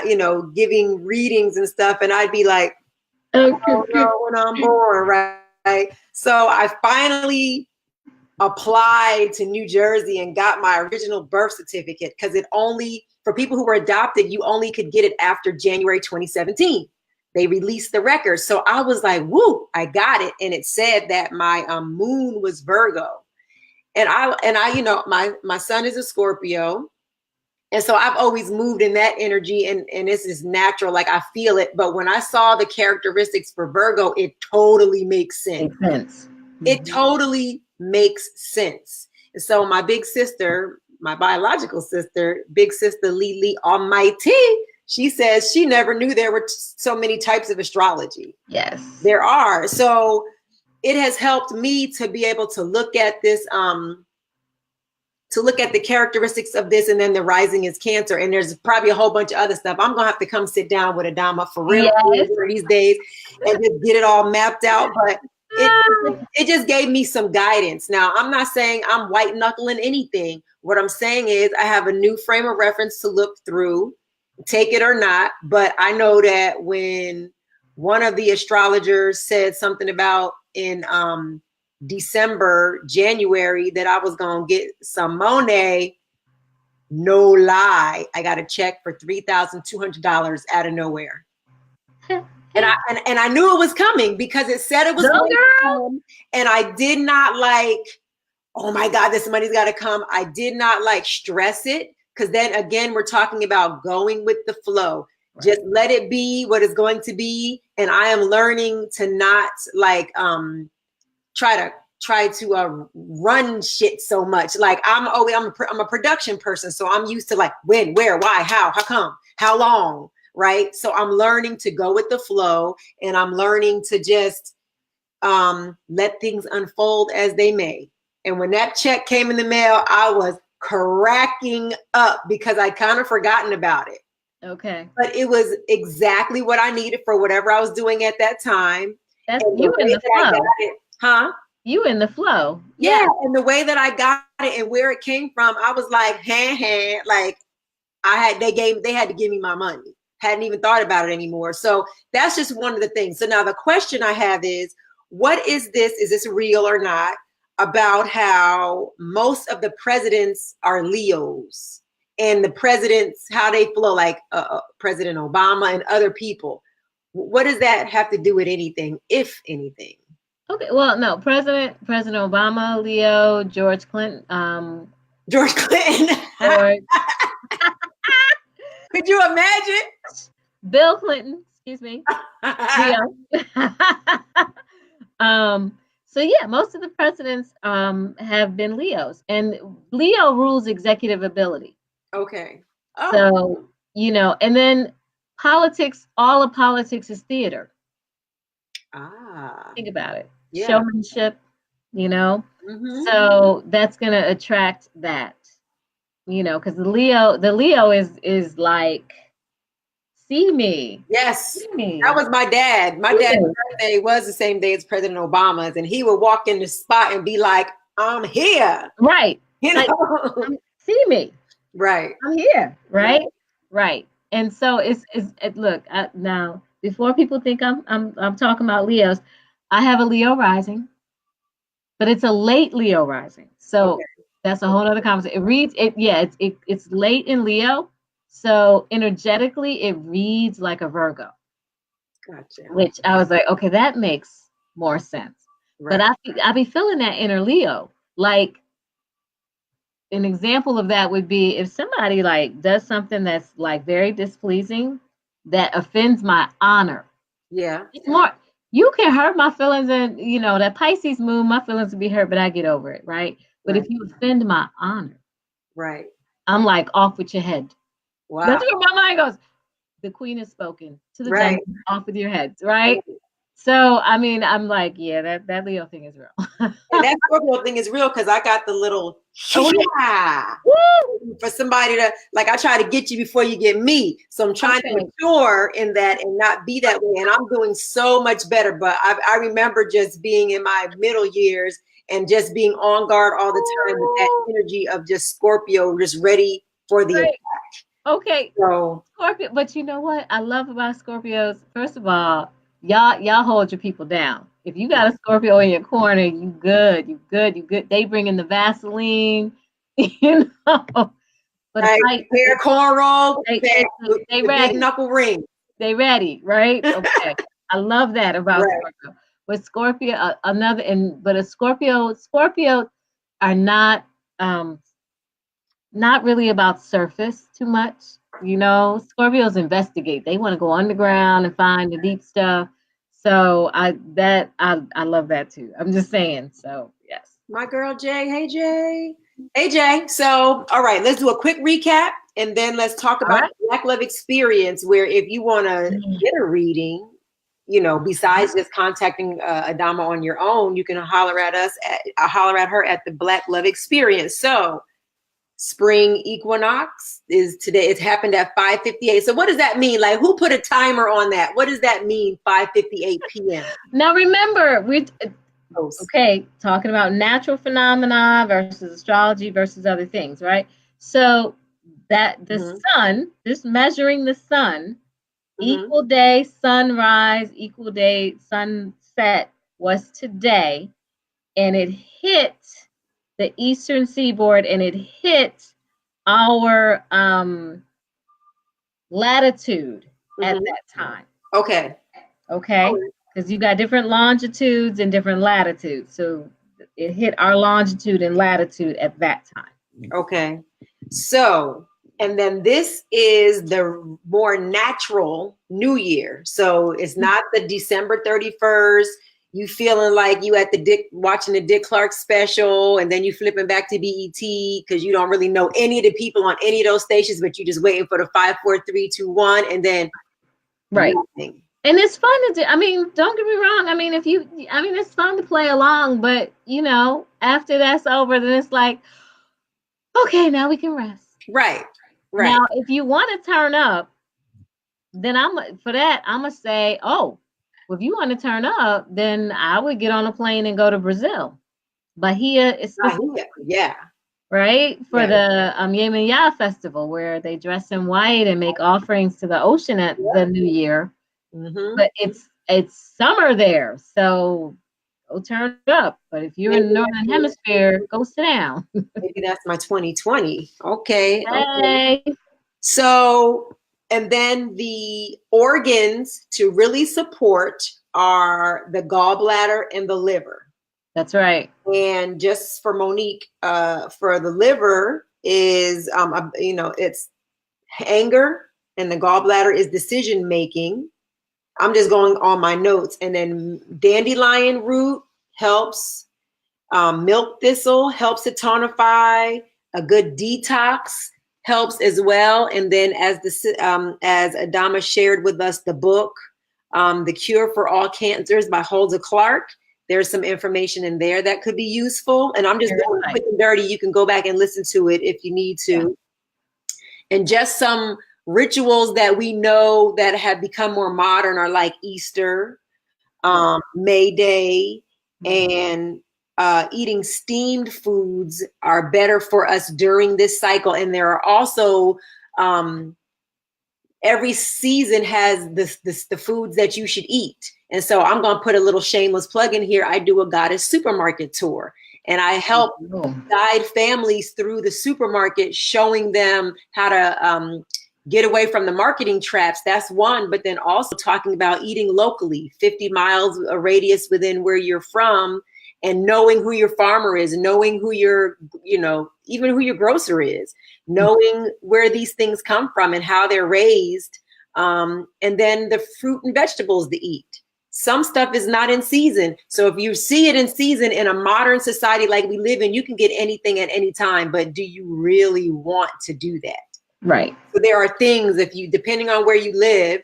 [SPEAKER 1] readings and stuff. And I'd be like, oh no, when I'm born, right? So I finally applied to New Jersey and got my original birth certificate because it only, for people who were adopted, you only could get it after January 2017. They released the record. So I was like, woo, I got it. And it said that my moon was Virgo. And I my son is a Scorpio. And so I've always moved in that energy, and this is natural, like I feel it. But when I saw the characteristics for Virgo, it totally makes sense. It totally makes sense. And so my big sister, my biological sister, big sister Lily Almighty, she says she never knew there were so many types of astrology.
[SPEAKER 2] Yes.
[SPEAKER 1] There are. So it has helped me to be able to look at this, to look at the characteristics of this, and then the rising is Cancer. And there's probably a whole bunch of other stuff. I'm going to have to come sit down with Adamaah for real these days and just get it all mapped out. But it just gave me some guidance. Now, I'm not saying I'm white knuckling anything. What I'm saying is I have a new frame of reference to look through, take it or not. But I know that when one of the astrologers said something about in December, January, that I was going to get some Monet, no lie, I got a check for $3,200 out of nowhere. And I knew it was coming because it said it was going to come. And I did not like, oh my God, this money's got to come. I did not like stress it, because then again, we're talking about going with the flow. Right. Just let it be what it's going to be. And I am learning to not like try to run shit so much. Like I'm a production person, so I'm used to like when, where, why, how come, how long. Right. So I'm learning to go with the flow, and I'm learning to just let things unfold as they may. And when that check came in the mail, I was cracking up because I'd kind of forgotten about it.
[SPEAKER 2] Okay.
[SPEAKER 1] But it was exactly what I needed for whatever I was doing at that time.
[SPEAKER 2] That's you in the flow.
[SPEAKER 1] Huh?
[SPEAKER 2] You in the flow.
[SPEAKER 1] Yeah. And the way that I got it and where it came from, I was like, like they had to give me my money. Hadn't even thought about it anymore. So that's just one of the things. So now the question I have is, what is this? Is this real or not? About how most of the presidents are Leos, and the presidents, how they flow, like President Obama and other people. What does that have to do with anything, if anything?
[SPEAKER 2] Okay, well, no, President Obama, Leo, George Clinton.
[SPEAKER 1] George Clinton. Could you imagine?
[SPEAKER 2] Bill Clinton, excuse me. Leo. So yeah, most of the presidents have been Leos, and Leo rules executive ability.
[SPEAKER 1] Okay. Oh.
[SPEAKER 2] So, and then politics, all of politics is theater. Think about it. Yeah. Showmanship, Mm-hmm. So that's going to attract that, because the Leo is like, see me.
[SPEAKER 1] Yes. See me. That was my dad. My dad's birthday was the same day as President Obama's, and he would walk in the spot and be like, I'm here.
[SPEAKER 2] Right.
[SPEAKER 1] Like,
[SPEAKER 2] see me.
[SPEAKER 1] Right.
[SPEAKER 2] I'm here. Right. Right. And so it's look, now before people think I'm talking about Leos, I have a Leo rising, but it's a late Leo rising. So that's a whole other conversation. It reads it's late in Leo. So energetically, it reads like a Virgo.
[SPEAKER 1] Gotcha.
[SPEAKER 2] Which I was like, okay, that makes more sense. Right. But I be feeling that inner Leo. Like an example of that would be if somebody like does something that's like very displeasing, that offends my honor.
[SPEAKER 1] Yeah.
[SPEAKER 2] It's more, you can hurt my feelings, and that Pisces moon, my feelings will be hurt, but I get over it, right? But if you offend my honor,
[SPEAKER 1] right,
[SPEAKER 2] I'm like, off with your head.
[SPEAKER 1] Wow.
[SPEAKER 2] That's where my mind goes. The queen has spoken to the
[SPEAKER 1] right.
[SPEAKER 2] Off with your heads, right? So I mean, I'm like, yeah, that Leo thing is real.
[SPEAKER 1] And that Scorpio thing is real because I got the little for somebody to like. I try to get you before you get me, so I'm trying to mature in that and not be that way. And I'm doing so much better. But I remember just being in my middle years and just being on guard all the time with that energy of just Scorpio, just ready for the attack.
[SPEAKER 2] Okay,
[SPEAKER 1] so
[SPEAKER 2] Scorpio, but you know what I love about Scorpios? First of all, y'all hold your people down. If you got a Scorpio in your corner, you good. They bring in the Vaseline, But
[SPEAKER 1] right, hair cornroll, they ready. Knuckle ring.
[SPEAKER 2] They ready, right? Okay, I love that about Scorpio. But Scorpio, but a Scorpio are not really about surface too much. Scorpios investigate. They want to go underground and find the deep stuff. So I love that too. I'm just saying. So yes.
[SPEAKER 1] My girl Jay. Hey Jay. Hey Jay. So all right, let's do a quick recap and then let's talk about the Black Love Experience, where if you want to get a reading, besides just contacting Adamaah on your own, you can holler at her at the Black Love Experience. So Spring Equinox is today. It happened at 5:58. So what does that mean? Like, who put a timer on that? What does that mean, 5:58 p.m.?
[SPEAKER 2] Now, remember, we're talking about natural phenomena versus astrology versus other things, right? So that the sun, just measuring the sun, equal day sunrise, equal day sunset was today, and it hit the eastern seaboard, and it hit our latitude at
[SPEAKER 1] Mhm.
[SPEAKER 2] that time.
[SPEAKER 1] Okay.
[SPEAKER 2] Okay, because you got different longitudes and different latitudes. So it hit our longitude and latitude at that time.
[SPEAKER 1] Okay. So, and then this is the more natural New Year. So it's not the December 31st. You feeling like you at the watching the Dick Clark special, and then you flipping back to BET because you don't really know any of the people on any of those stations, but you just waiting for the 5, 4, 3, 2, 1, and then
[SPEAKER 2] right.
[SPEAKER 1] nothing.
[SPEAKER 2] And it's fun to do. I mean, don't get me wrong. I mean, it's fun to play along, but after that's over, then it's like, okay, now we can rest.
[SPEAKER 1] Right. Right.
[SPEAKER 2] Now, if you want to turn up, then I'm gonna say, oh, well, if you want to turn up, then I would get on a plane and go to Brazil. Bahia is
[SPEAKER 1] yeah.
[SPEAKER 2] Right? For the Yemen Ya Festival, where they dress in white and make offerings to the ocean at the New Year.
[SPEAKER 1] Mm-hmm.
[SPEAKER 2] But it's summer there, so go turn it up. But if you're in the Northern Hemisphere, go sit down.
[SPEAKER 1] Maybe that's my 2020. Okay.
[SPEAKER 2] Hey.
[SPEAKER 1] Okay. So, and then the organs to really support are the gallbladder and the liver.
[SPEAKER 2] That's right.
[SPEAKER 1] And just for Monique, for the liver is, it's anger, and the gallbladder is decision making. I'm just going on my notes. And then dandelion root helps. Milk thistle helps to tonify. A good detox helps as well. And then as Adamaah shared with us the book, The Cure for All Cancers by Huldah Clark, there's some information in there that could be useful. And I'm just going quick and dirty. You can go back and listen to it if you need to. Yeah. And just some rituals that we know that have become more modern are like Easter, May Day, and eating steamed foods are better for us during this cycle. And there are also every season has the foods that you should eat. And so I'm going to put a little shameless plug in here. I do a goddess supermarket tour, and I help guide families through the supermarket, showing them how to get away from the marketing traps. That's one, but then also talking about eating locally, 50 miles a radius within where you're from, and knowing who your farmer is, knowing who your, even who your grocer is, knowing where these things come from and how they're raised, and then the fruit and vegetables to eat. Some stuff is not in season. So if you see it in season in a modern society like we live in, you can get anything at any time, but do you really want to do that?
[SPEAKER 2] Right.
[SPEAKER 1] So there are things, depending on where you live,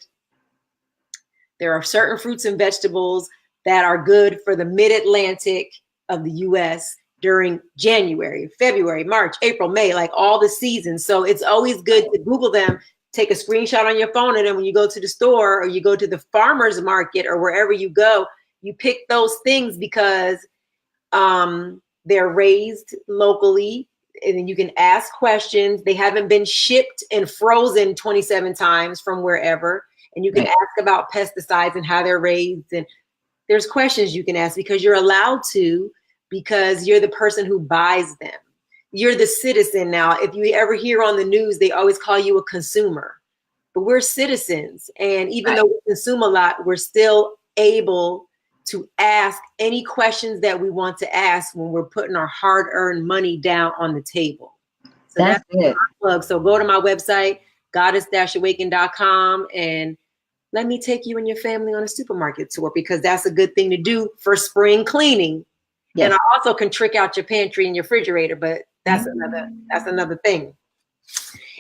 [SPEAKER 1] there are certain fruits and vegetables that are good for the mid-Atlantic of the US during January, February, March, April, May, like all the seasons. So it's always good to Google them, take a screenshot on your phone, and then when you go to the store or you go to the farmer's market or wherever you go, you pick those things because they're raised locally, and then you can ask questions. They haven't been shipped and frozen 27 times from wherever. And you can ask about pesticides and how they're raised. And there's questions you can ask because you're allowed to, because you're the person who buys them. You're the citizen now. If you ever hear on the news, they always call you a consumer, but we're citizens. And even though we consume a lot, we're still able to ask any questions that we want to ask when we're putting our hard-earned money down on the table. So that's it. Plug. So go to my website, goddess-awaken.com, and let me take you and your family on a supermarket tour, because that's a good thing to do for spring cleaning. Yes. And I also can trick out your pantry and your refrigerator, but that's another thing.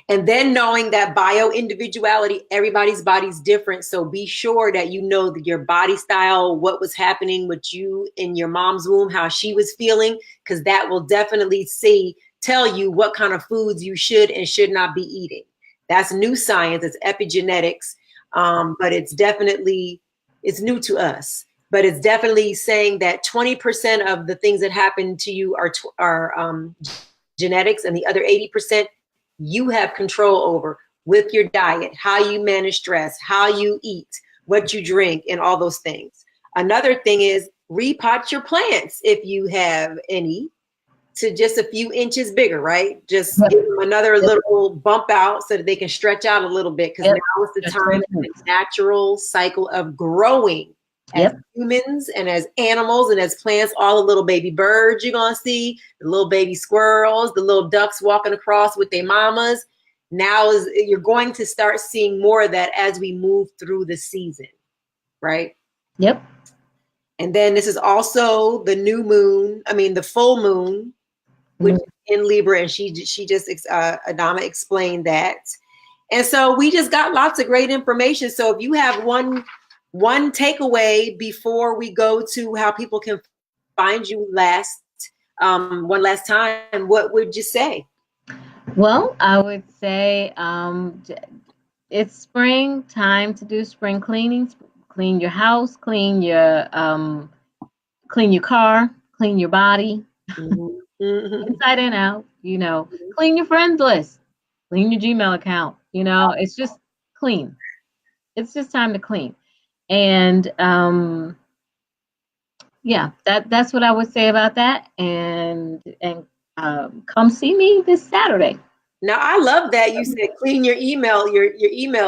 [SPEAKER 1] And then knowing that bio-individuality, everybody's body's different. So be sure that you know that your body style, what was happening with you in your mom's womb, how she was feeling, because that will definitely tell you what kind of foods you should and should not be eating. That's new science. It's epigenetics. But it's new to us. But it's definitely saying that 20% of the things that happen to you are genetics, and the other 80% you have control over with your diet, how you manage stress, how you eat, what you drink, and all those things. Another thing is repot your plants if you have any, to just a few inches bigger, right? Just
[SPEAKER 2] Yep.
[SPEAKER 1] give them another little bump out so that they can stretch out a little bit, because now is the
[SPEAKER 2] Just
[SPEAKER 1] time, the natural cycle of growing as humans and as animals and as plants. All the little baby birds you're going to see, the little baby squirrels, the little ducks walking across with their mamas. Now you're going to start seeing more of that as we move through the season, right?
[SPEAKER 2] Yep.
[SPEAKER 1] And then this is also the new moon, the full moon, which is in Libra, and she just Adamaah explained that. And so we just got lots of great information. So if you have one takeaway before we go to how people can find you one last time, what would you say?
[SPEAKER 2] Well, I would say it's spring, time to do spring cleanings. Clean your house, clean your car, clean your body, inside and out. Clean your friends list, clean your Gmail account. It's just clean. It's just time to clean. And that's what I would say about that. And come see me this Saturday.
[SPEAKER 1] Now, I love that you said clean your email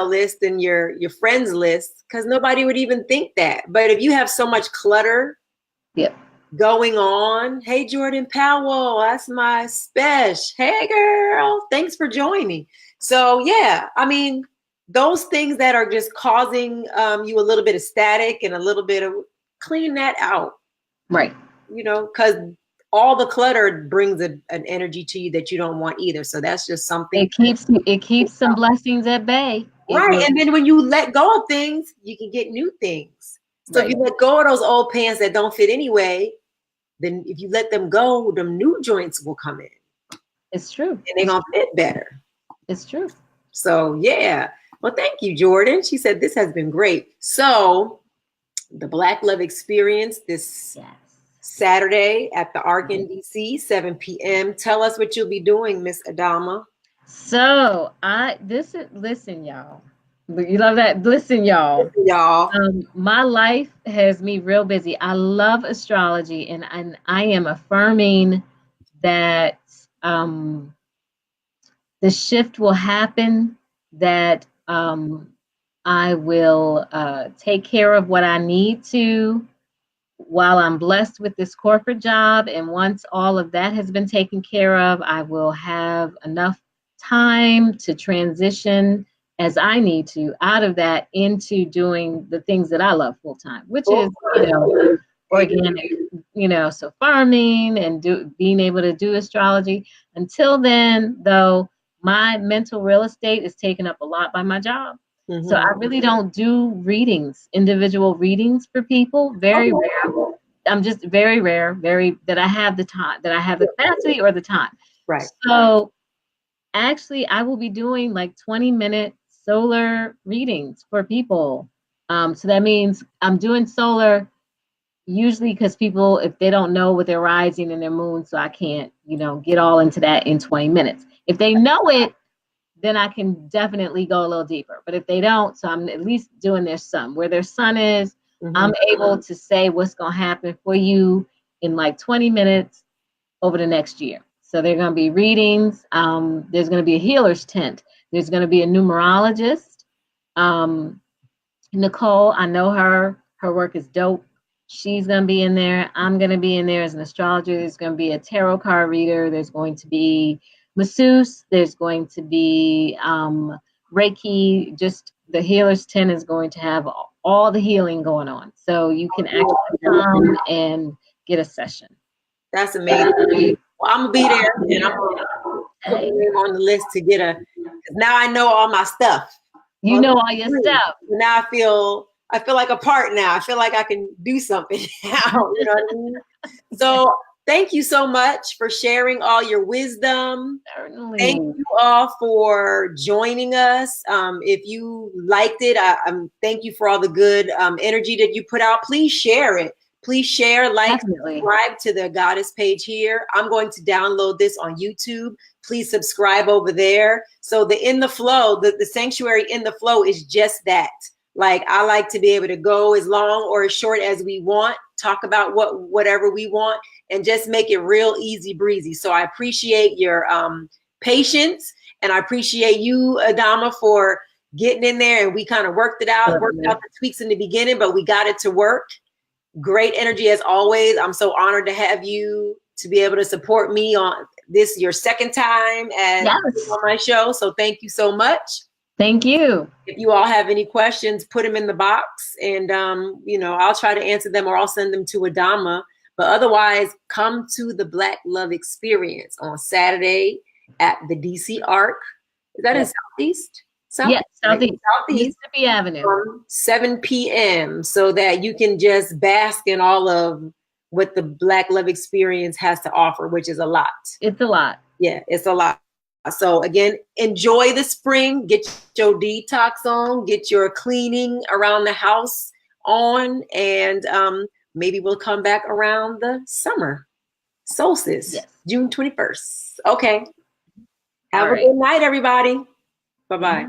[SPEAKER 1] list and your friends list, because nobody would even think that. But if you have so much clutter going on, hey, Jordan Powell, that's my spesh. Hey, girl, thanks for joining. So, yeah, those things that are just causing you a little bit of static and a little bit of, clean that out.
[SPEAKER 2] Right.
[SPEAKER 1] Because all the clutter brings an energy to you that you don't want either. So that's just something.
[SPEAKER 2] It keeps some blessings at bay.
[SPEAKER 1] Right. And then when you let go of things, you can get new things. So if you let go of those old pants that don't fit anyway, then if you let them go, them new joints will come in.
[SPEAKER 2] It's true.
[SPEAKER 1] And they're going to fit better.
[SPEAKER 2] It's true.
[SPEAKER 1] So, yeah. Well, thank you, Jordan. She said this has been great. So the Black Love Experience this Saturday at the Arc in DC, 7 p.m. Tell us what you'll be doing, Miss Adamaah.
[SPEAKER 2] So listen, y'all. You love that? Listen, y'all. My life has me real busy. I love astrology, and I am affirming that the shift will happen, that I will take care of what I need to while I'm blessed with this corporate job. And once all of that has been taken care of, I will have enough time to transition as I need to out of that into doing the things that I love full time, which is, organic, so farming and being able to do astrology. Until then, though, my mental real estate is taken up a lot by my job. So I really don't do individual readings for people. Very rare. I'm just very rare, that I have the time, that I have the capacity or the time.
[SPEAKER 1] Right.
[SPEAKER 2] So actually, I will be doing like 20-minute solar readings for people. So that means I'm doing solar usually because people, if they don't know what their rising and their moon, so I can't, get all into that in 20 minutes. If they know it, then I can definitely go a little deeper. But if they don't, so I'm at least doing their sun. Where their sun is, I'm able to say what's going to happen for you in like 20 minutes over the next year. So there are going to be readings. There's going to be a healer's tent. There's going to be a numerologist. Nicole, I know her. Her work is dope. She's going to be in there. I'm going to be in there as an astrologer. There's going to be a tarot card reader. There's going to be masseuse. There's going to be Reiki. Just the healer's tent is going to have all the healing going on. So you can actually come and get a session.
[SPEAKER 1] That's amazing. Well, I'm going to be there, and I'm going to put my name on the list to get because now I know all my stuff.
[SPEAKER 2] You know all your stuff.
[SPEAKER 1] Now I feel like a part now. I feel like I can do something now. You know what I mean? So thank you so much for sharing all your wisdom.
[SPEAKER 2] Certainly.
[SPEAKER 1] Thank you all for joining us. If you liked it, thank you for all the good energy that you put out. Please share it. Please share, subscribe to the Goddess page here. I'm going to download this on YouTube. Please subscribe over there. So the In the Flow, the Sanctuary In the Flow is just that. Like, I like to be able to go as long or as short as we want, talk about whatever we want, and just make it real easy breezy. So I appreciate your patience, and I appreciate you, Adamaah, for getting in there, and we kind of worked out the tweaks in the beginning, but we got it to work. Great energy as always. I'm so honored to have you to be able to support me on this, your second time on my show. So thank you so much.
[SPEAKER 2] Thank you.
[SPEAKER 1] If you all have any questions, put them in the box, and you know, I'll try to answer them, or I'll send them to Adamaah. But otherwise, come to the Black Love Experience on Saturday at the DC Arc. Is that in Southeast?
[SPEAKER 2] Yes, Southeast. Mississippi Avenue.
[SPEAKER 1] 7 p.m. so that you can just bask in all of what the Black Love Experience has to offer, which is a lot.
[SPEAKER 2] It's a lot.
[SPEAKER 1] Yeah, it's a lot. So again, enjoy the spring, get your detox on, get your cleaning around the house on, and maybe we'll come back around the summer solstice, June 21st. Okay. Have a good night, everybody. Bye-bye.